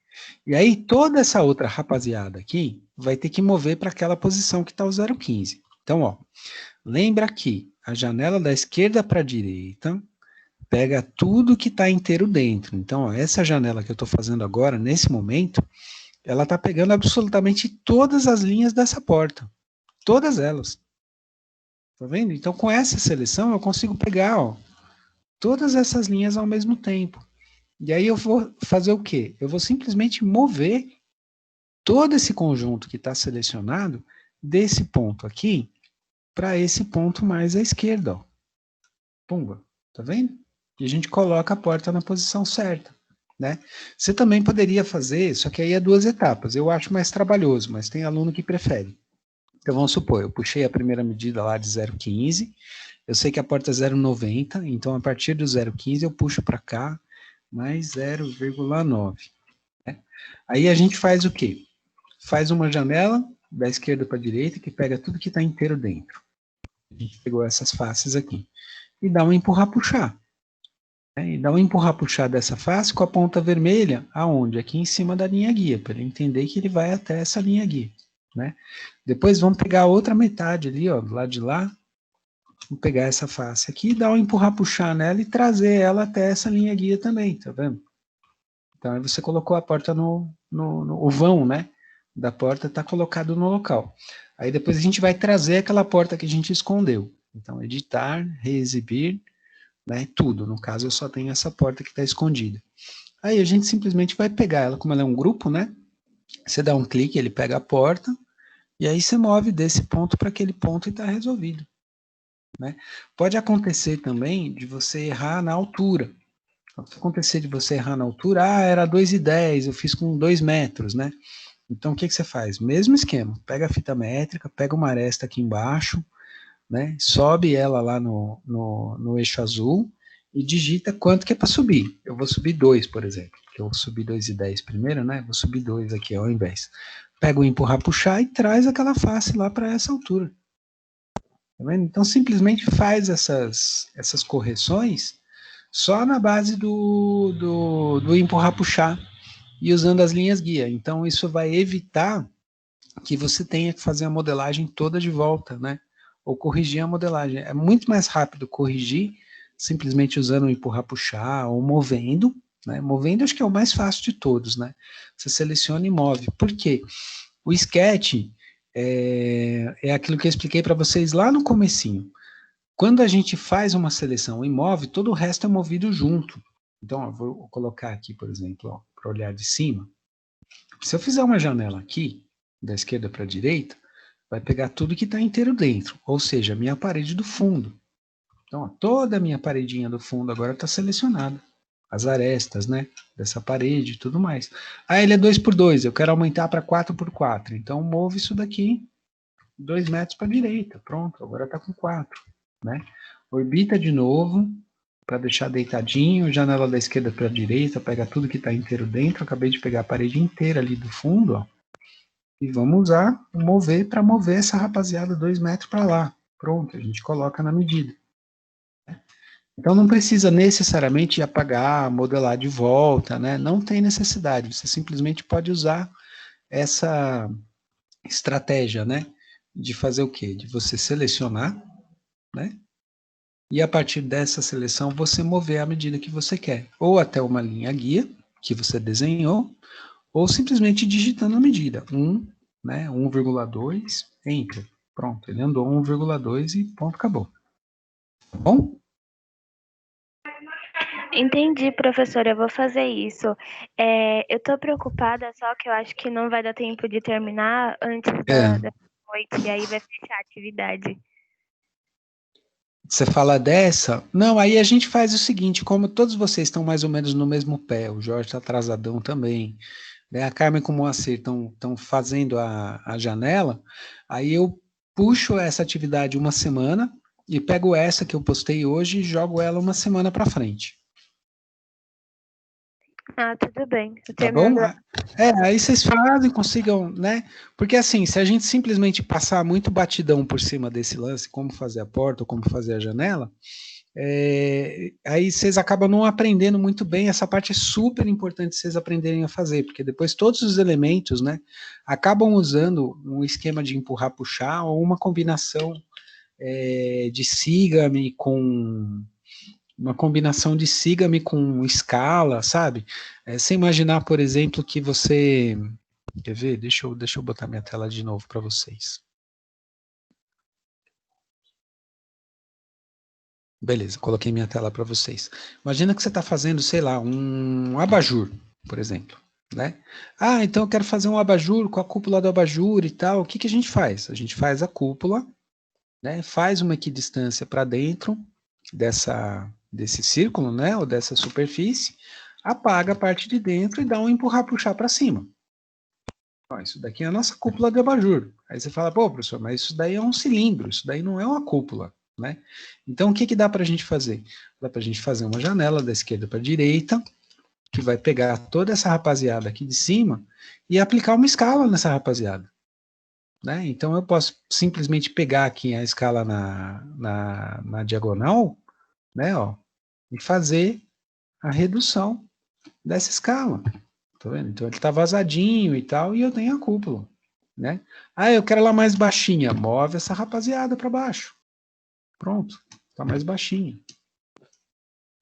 E aí, toda essa outra rapaziada aqui vai ter que mover para aquela posição que está o 0,15. Então, ó, lembra que a janela da esquerda para a direita pega tudo que está inteiro dentro. Então, ó, essa janela que eu estou fazendo agora, nesse momento, ela está pegando absolutamente todas as linhas dessa porta. Todas elas. Tá vendo? Então, com essa seleção, eu consigo pegar, ó, todas essas linhas ao mesmo tempo. E aí eu vou fazer o quê? Eu vou simplesmente mover todo esse conjunto que está selecionado desse ponto aqui para esse ponto mais à esquerda, ó. Pumba. Tá vendo? E a gente coloca a porta na posição certa, né? Você também poderia fazer, só que aí é 2 etapas. Eu acho mais trabalhoso, mas tem aluno que prefere. Então, vamos supor, eu puxei a primeira medida lá de 0,15, eu sei que a porta é 0,90, então a partir do 0,15 eu puxo para cá mais 0,9. Né? Aí a gente faz o quê? Faz uma janela da esquerda para a direita que pega tudo que está inteiro dentro. A gente pegou essas faces aqui. E dá um empurrar-puxar. Né? E dá um empurrar-puxar dessa face com a ponta vermelha, aonde? Aqui em cima da linha guia, para ele entender que ele vai até essa linha guia. Né? Depois vamos pegar a outra metade ali, ó, do lado de lá, vamos pegar essa face aqui, dar um empurrar-puxar nela e trazer ela até essa linha guia também, tá vendo? Então aí você colocou a porta o vão, né, da porta está colocado no local. Aí depois a gente vai trazer aquela porta que a gente escondeu. Então editar, reexibir, né, tudo. No caso eu só tenho essa porta que está escondida. Aí a gente simplesmente vai pegar ela, como ela é um grupo, né, você dá um clique, ele pega a porta, e aí você move desse ponto para aquele ponto e está resolvido. né? Pode acontecer também de você errar na altura. Se acontecer de você errar na altura, era 2,10, eu fiz com 2 metros, né? Então, o que você faz? Mesmo esquema, pega a fita métrica, pega uma aresta aqui embaixo, né? Sobe ela lá no eixo azul e digita quanto que é para subir. Eu vou subir 2, por exemplo, porque eu subi 2,10 primeiro, né? Vou subir 2 aqui ao invés. Pega o empurrar, puxar e traz aquela face lá para essa altura. Tá vendo? Então, simplesmente faz essas correções só na base do empurrar, puxar e usando as linhas guia. Então, isso vai evitar que você tenha que fazer a modelagem toda de volta, né? Ou corrigir a modelagem. É muito mais rápido corrigir simplesmente usando o empurrar, puxar ou movendo, né? Movendo acho que é o mais fácil de todos, né? Você seleciona e move. Por quê? O sketch é aquilo que eu expliquei para vocês lá no comecinho. Quando a gente faz uma seleção e move, todo o resto é movido junto. Então, ó, vou colocar aqui, por exemplo, para olhar de cima. Se eu fizer uma janela aqui, da esquerda para a direita, vai pegar tudo que está inteiro dentro, ou seja, a minha parede do fundo. Então, ó, toda a minha paredinha do fundo agora está selecionada. As arestas, né, dessa parede e tudo mais. Ah, ele é 2x2, eu quero aumentar para 4x4. Então, movo isso daqui 2 metros para a direita. Pronto, agora está com 4. Né? Orbita de novo, para deixar deitadinho, janela da esquerda para a direita, pega tudo que está inteiro dentro. Acabei de pegar a parede inteira ali do fundo, ó. E vamos usar o mover para mover essa rapaziada 2 metros para lá. Pronto, a gente coloca na medida. Então não precisa necessariamente apagar, modelar de volta, né? Não tem necessidade, você simplesmente pode usar essa estratégia, né? De fazer o quê? De você selecionar, né? E a partir dessa seleção você mover à medida que você quer. Ou até uma linha guia que você desenhou, ou simplesmente digitando a medida. 1, né? 1,2, enter. Pronto, ele andou 1,2 e ponto, acabou. Tá bom? Entendi, professora, eu vou fazer isso. Eu tô preocupada, só que eu acho que não vai dar tempo de terminar antes da noite, e aí vai fechar a atividade. Você fala dessa? Não, aí a gente faz o seguinte, como todos vocês estão mais ou menos no mesmo pé, o Jorge está atrasadão também, né? A Carmen com o Moacir estão fazendo a janela, aí eu puxo essa atividade uma semana e pego essa que eu postei hoje e jogo ela uma semana para frente. Ah, tudo bem. Tá bom? Aí vocês fazem, consigam, né? Porque assim, se a gente simplesmente passar muito batidão por cima desse lance, como fazer a porta ou como fazer a janela, aí vocês acabam não aprendendo muito bem. Essa parte é super importante vocês aprenderem a fazer, porque depois todos os elementos, né, acabam usando um esquema de empurrar, puxar, ou uma combinação de Sigame com... uma combinação de Sigame com escala, sabe? Você imaginar, por exemplo, que você... Quer ver? Deixa eu botar minha tela de novo para vocês. Beleza, coloquei minha tela para vocês. Imagina que você está fazendo, sei lá, um abajur, por exemplo, né? Ah, então eu quero fazer um abajur com a cúpula do abajur e tal. O que a gente faz? A gente faz a cúpula, né? Faz uma equidistância para dentro desse círculo, né? Ou dessa superfície, apaga a parte de dentro e dá um empurrar, puxar para cima. Ó, isso daqui é a nossa cúpula de abajur. Aí você fala, pô, professor, mas isso daí é um cilindro, isso daí não é uma cúpula, né? Então, o que dá para a gente fazer? Dá para a gente fazer uma janela da esquerda para a direita, que vai pegar toda essa rapaziada aqui de cima e aplicar uma escala nessa rapaziada. Né? Então, eu posso simplesmente pegar aqui a escala na diagonal, né, ó, e fazer a redução dessa escala. Tá vendo? Então ele está vazadinho e tal, e eu tenho a cúpula, né? Ah, eu quero ela mais baixinha, move essa rapaziada para baixo. Pronto, está mais baixinha.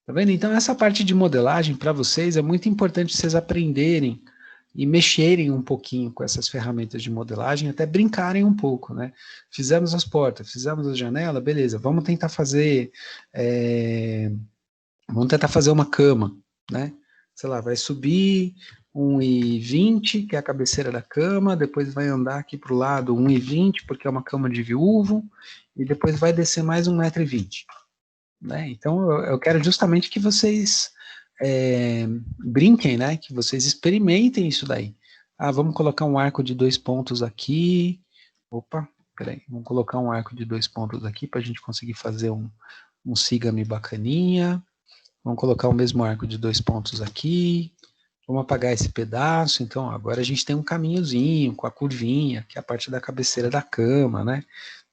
Tá vendo? Então essa parte de modelagem para vocês é muito importante vocês aprenderem e mexerem um pouquinho com essas ferramentas de modelagem, até brincarem um pouco, né? Fizemos as portas, fizemos a janela, beleza, vamos tentar fazer uma cama, né? Sei lá, vai subir 1,20, que é a cabeceira da cama, depois vai andar aqui para o lado 1,20, porque é uma cama de viúvo, e depois vai descer mais 1,20 m, né? Então, eu quero justamente que vocês brinquem, né? Que vocês experimentem isso daí. Ah, vamos colocar um arco de 2 pontos aqui. Opa, peraí, vamos colocar um arco de 2 pontos aqui para a gente conseguir fazer um sigame bacaninha. Vamos colocar o mesmo arco de 2 pontos aqui. Vamos apagar esse pedaço. Então, agora a gente tem um caminhozinho com a curvinha, que é a parte da cabeceira da cama, né?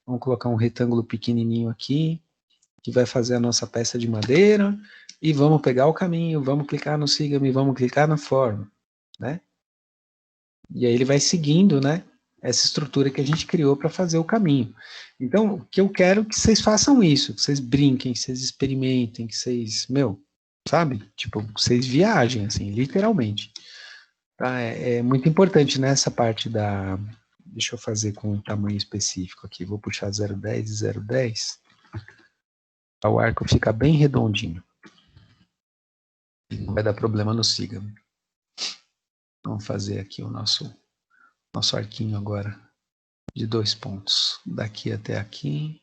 Vamos colocar um retângulo pequenininho aqui, que vai fazer a nossa peça de madeira. E vamos pegar o caminho, vamos clicar no sigame, vamos clicar na forma, né? E aí ele vai seguindo, né? Essa estrutura que a gente criou para fazer o caminho. Então, o que eu quero é que vocês façam isso, que vocês brinquem, que vocês experimentem, que vocês, sabe? Tipo, vocês viajem, assim, literalmente. Tá? É muito importante nessa parte da... Deixa eu fazer com um tamanho específico aqui. Vou puxar 0,10 e 0,10. O arco fica bem redondinho. Não vai dar problema no sigame. Vamos fazer aqui o nosso arquinho agora de 2 pontos. Daqui até aqui.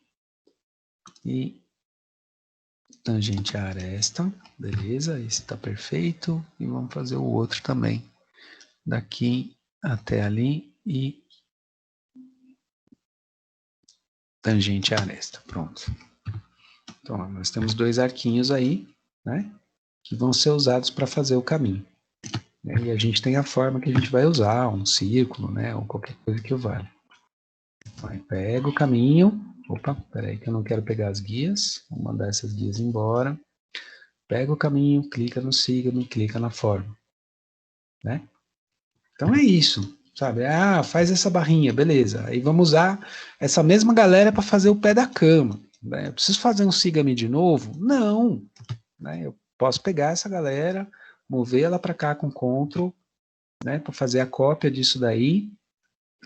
E tangente à aresta. Beleza, esse está perfeito. E vamos fazer o outro também. Daqui até ali e tangente à aresta. Pronto. Então, nós temos 2 arquinhos aí, né? Que vão ser usados para fazer o caminho. E a gente tem a forma que a gente vai usar, um círculo, né? Ou qualquer coisa que vale. Aí pega o caminho. Opa, peraí que eu não quero pegar as guias. Vou mandar essas guias embora. Pega o caminho, clica no signo, clica na forma. Né? Então é isso, sabe? Ah, faz essa barrinha, beleza. Aí vamos usar essa mesma galera para fazer o pé da cama. Né? Eu preciso fazer um sigame de novo? Não. Né? Eu posso pegar essa galera, mover ela para cá com Ctrl, né, para fazer a cópia disso daí,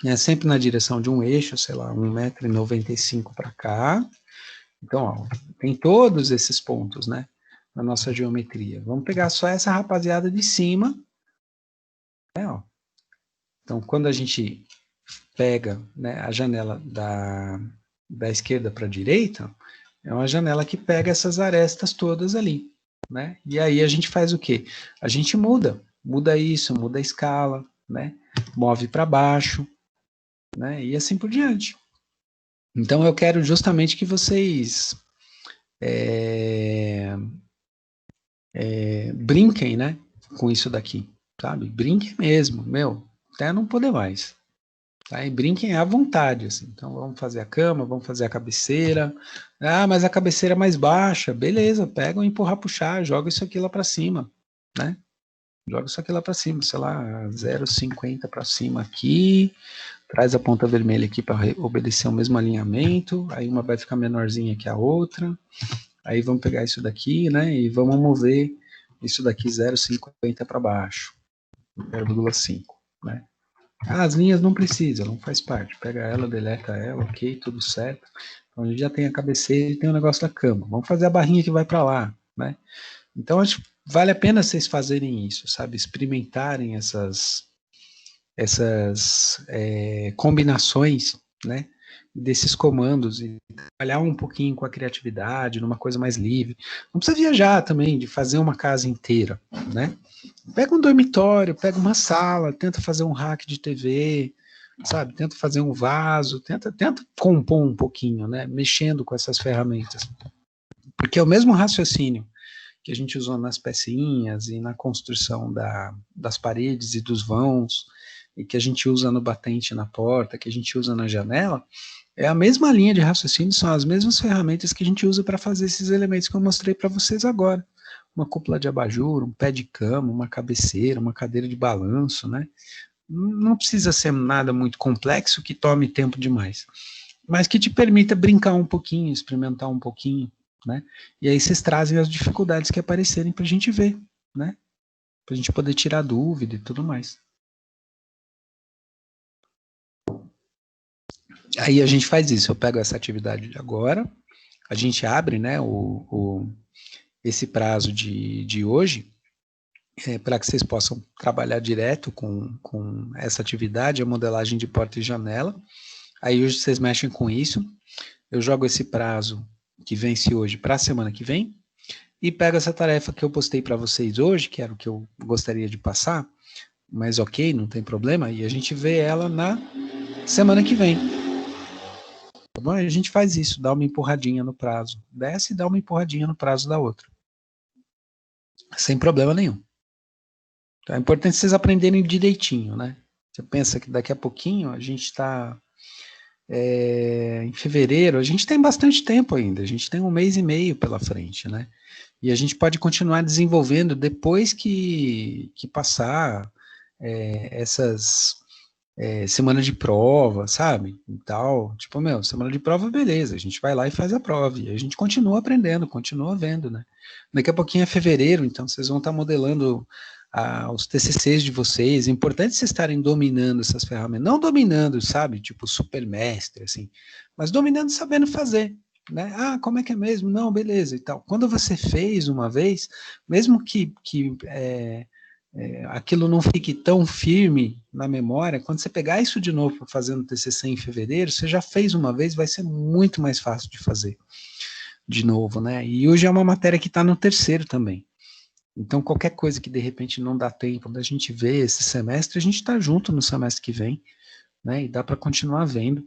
né, sempre na direção de um eixo, sei lá, 1,95 m para cá. Então, ó, tem todos esses pontos, né, na nossa geometria. Vamos pegar só essa rapaziada de cima, né, ó. Então, quando a gente pega, né, a janela da esquerda para a direita, é uma janela que pega essas arestas todas ali. Né? E aí a gente faz o quê? A gente muda isso, muda a escala, né? Move para baixo, né? E assim por diante. Então eu quero justamente que vocês brinquem, né? Com isso daqui, sabe? Brinquem mesmo, até não poder mais. Tá? E brinquem à vontade, assim. Então vamos fazer a cama, vamos fazer a cabeceira. Ah, mas a cabeceira é mais baixa. Beleza, pega e empurrar, puxar, joga isso aqui lá para cima, né? Joga isso aqui lá para cima, sei lá, 0,50 para cima aqui. Traz a ponta vermelha aqui para obedecer o mesmo alinhamento. Aí uma vai ficar menorzinha que a outra. Aí vamos pegar isso daqui, né? E vamos mover isso daqui 0,50 para baixo. 0,5, né? Ah, as linhas não precisam, não faz parte. Pega ela, deleta ela, ok, tudo certo. Então a gente já tem a cabeceira e tem o negócio da cama. Vamos fazer a barrinha que vai para lá, né? Então acho que vale a pena vocês fazerem isso, sabe? Experimentarem essas combinações, né? Desses comandos e trabalhar um pouquinho com a criatividade, numa coisa mais livre. Não precisa viajar também, de fazer uma casa inteira, né? Pega um dormitório, pega uma sala, tenta fazer um rack de TV, sabe? Tenta fazer um vaso, tenta compor um pouquinho, né? Mexendo com essas ferramentas. Porque é o mesmo raciocínio que a gente usou nas pecinhas e na construção das paredes e dos vãos, e que a gente usa no batente na porta, que a gente usa na janela, é a mesma linha de raciocínio, são as mesmas ferramentas que a gente usa para fazer esses elementos que eu mostrei para vocês agora. Uma cúpula de abajur, um pé de cama, uma cabeceira, uma cadeira de balanço, né? Não precisa ser nada muito complexo que tome tempo demais, mas que te permita brincar um pouquinho, experimentar um pouquinho, né? E aí vocês trazem as dificuldades que aparecerem para a gente ver, né? Para a gente poder tirar dúvida e tudo mais. Aí a gente faz isso, eu pego essa atividade de agora, a gente abre, né, esse prazo de hoje, para que vocês possam trabalhar direto com essa atividade, a modelagem de porta e janela. Aí hoje vocês mexem com isso, eu jogo esse prazo que vence hoje para a semana que vem, e pego essa tarefa que eu postei para vocês hoje, que era o que eu gostaria de passar, mas ok, não tem problema, e a gente vê ela na semana que vem. Tá bom? A gente faz isso, dá uma empurradinha no prazo, desce e dá uma empurradinha no prazo da outra. Sem problema nenhum. Então, é importante vocês aprenderem direitinho, né? Você pensa que daqui a pouquinho a gente está em fevereiro, a gente tem bastante tempo ainda, a gente tem 1 mês e meio pela frente, né? E a gente pode continuar desenvolvendo depois que passar essas semanas de prova, sabe? E tal, tipo, semana de prova, beleza, a gente vai lá e faz a prova, e a gente continua aprendendo, continua vendo, né? Daqui a pouquinho é fevereiro, então vocês vão estar modelando os TCCs de vocês. É importante vocês estarem dominando essas ferramentas, não dominando, sabe, tipo super mestre, assim, mas dominando, sabendo fazer, né? Ah, como é que é mesmo? Não, beleza, e tal. Quando você fez uma vez, mesmo que aquilo não fique tão firme na memória, quando você pegar isso de novo para fazer no TCC em fevereiro, você já fez uma vez, vai ser muito mais fácil de fazer de novo, né? E hoje é uma matéria que está no terceiro também. Então, qualquer coisa que de repente não dá tempo da gente ver esse semestre, a gente está junto no semestre que vem, né? E dá para continuar vendo.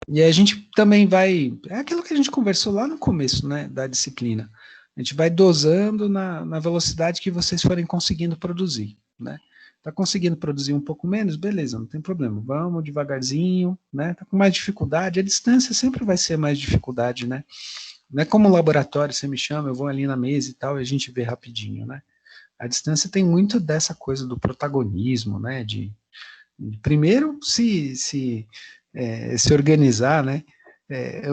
E a gente também vai, é aquilo que a gente conversou lá no começo, né, da disciplina. A gente vai dosando na velocidade que vocês forem conseguindo produzir, né? Tá conseguindo produzir um pouco menos? Beleza, não tem problema. Vamos devagarzinho, né? Tá com mais dificuldade, a distância sempre vai ser mais dificuldade, né? Não é como laboratório, você me chama, eu vou ali na mesa e tal, e a gente vê rapidinho, né? A distância tem muito dessa coisa do protagonismo, né? De primeiro se organizar, né?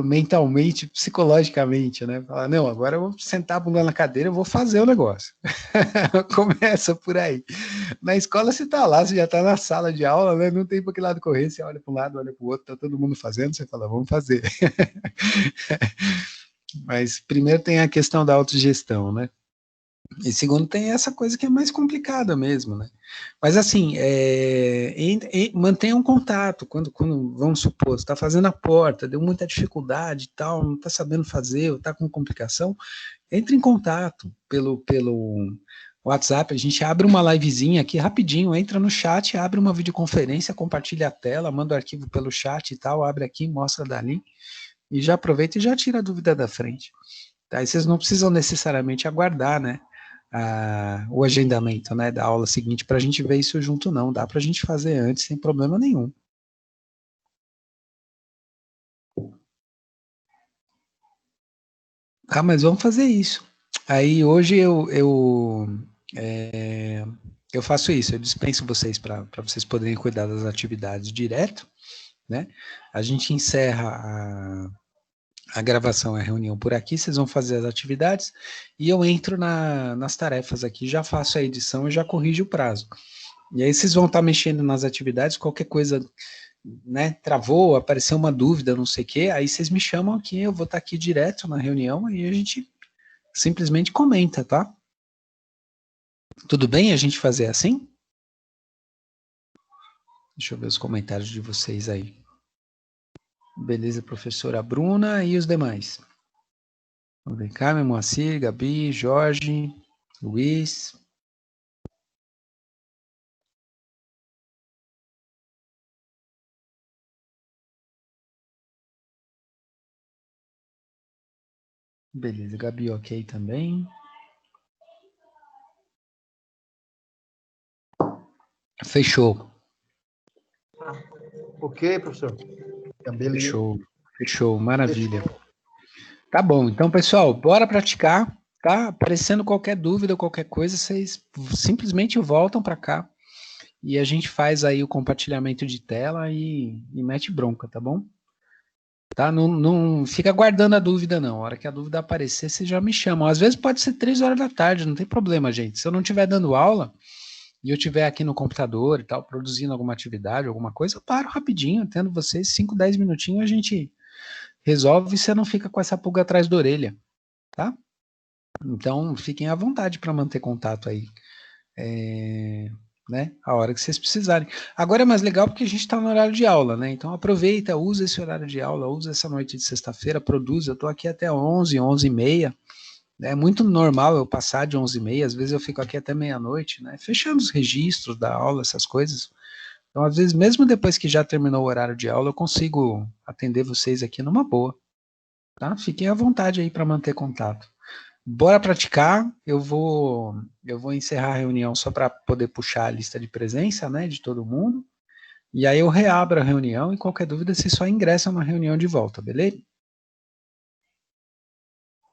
Mentalmente, psicologicamente, né? Falar, não, agora eu vou sentar a bunda na cadeira, eu vou fazer o negócio. Começa por aí. Na escola você tá lá, você já tá na sala de aula, né? Não tem para que lado correr, você olha para um lado, olha para o outro, tá todo mundo fazendo, você fala, vamos fazer. Mas primeiro tem a questão da autogestão, né? E segundo tem essa coisa que é mais complicada mesmo, né? Mas assim, mantenha um contato, quando vamos supor, você está fazendo a porta, deu muita dificuldade e tal, não está sabendo fazer, ou está com complicação, entre em contato pelo WhatsApp, a gente abre uma livezinha aqui rapidinho, entra no chat, abre uma videoconferência, compartilha a tela, manda o arquivo pelo chat e tal, abre aqui, mostra dali, e já aproveita e já tira a dúvida da frente. Tá? Aí vocês não precisam necessariamente aguardar, né, o agendamento, né, da aula seguinte para a gente ver isso junto, não. Dá para a gente fazer antes sem problema nenhum. Ah, mas vamos fazer isso. Aí hoje eu faço isso, eu dispenso vocês para vocês poderem cuidar das atividades direto, né? A gente encerra a gravação, a reunião por aqui, vocês vão fazer as atividades e eu entro nas tarefas aqui, já faço a edição e já corrijo o prazo. E aí vocês vão estar mexendo nas atividades, qualquer coisa, né, travou, apareceu uma dúvida, não sei o quê, aí vocês me chamam aqui, eu vou estar aqui direto na reunião e a gente simplesmente comenta, tá? Tudo bem a gente fazer assim? Deixa eu ver os comentários de vocês aí. Beleza, professora Bruna e os demais. Vamos ver, Carmen, Moacir, Gabi, Jorge, Luiz. Beleza, Gabi, ok também. Fechou. Ok, professor. Beleza. Fechou, maravilha. Tá bom, então, pessoal, bora praticar, tá? Aparecendo qualquer dúvida, qualquer coisa, vocês simplesmente voltam para cá e a gente faz aí o compartilhamento de tela e mete bronca, tá bom? Tá? Não fica guardando a dúvida, não. A hora que a dúvida aparecer, vocês já me chamam. Às vezes pode ser 3 horas da tarde, não tem problema, gente. Se eu não estiver dando aula e eu estiver aqui no computador e tal, produzindo alguma atividade, alguma coisa, eu paro rapidinho, atendo vocês, 5, 10 minutinhos, a gente resolve e você não fica com essa pulga atrás da orelha, tá? Então, fiquem à vontade para manter contato aí né, a hora que vocês precisarem. Agora é mais legal porque a gente está no horário de aula, né? Então aproveita, usa esse horário de aula, usa essa noite de sexta-feira, produz. Eu estou aqui até 11, 11h30. É muito normal eu passar de 11h30, às vezes eu fico aqui até meia-noite, né? Fechando os registros da aula, essas coisas. Então, às vezes, mesmo depois que já terminou o horário de aula, eu consigo atender vocês aqui numa boa. Tá? Fiquem à vontade aí para manter contato. Bora praticar. Eu vou encerrar a reunião só para poder puxar a lista de presença, né, de todo mundo. E aí eu reabro a reunião e qualquer dúvida vocês só ingressam na reunião de volta, beleza?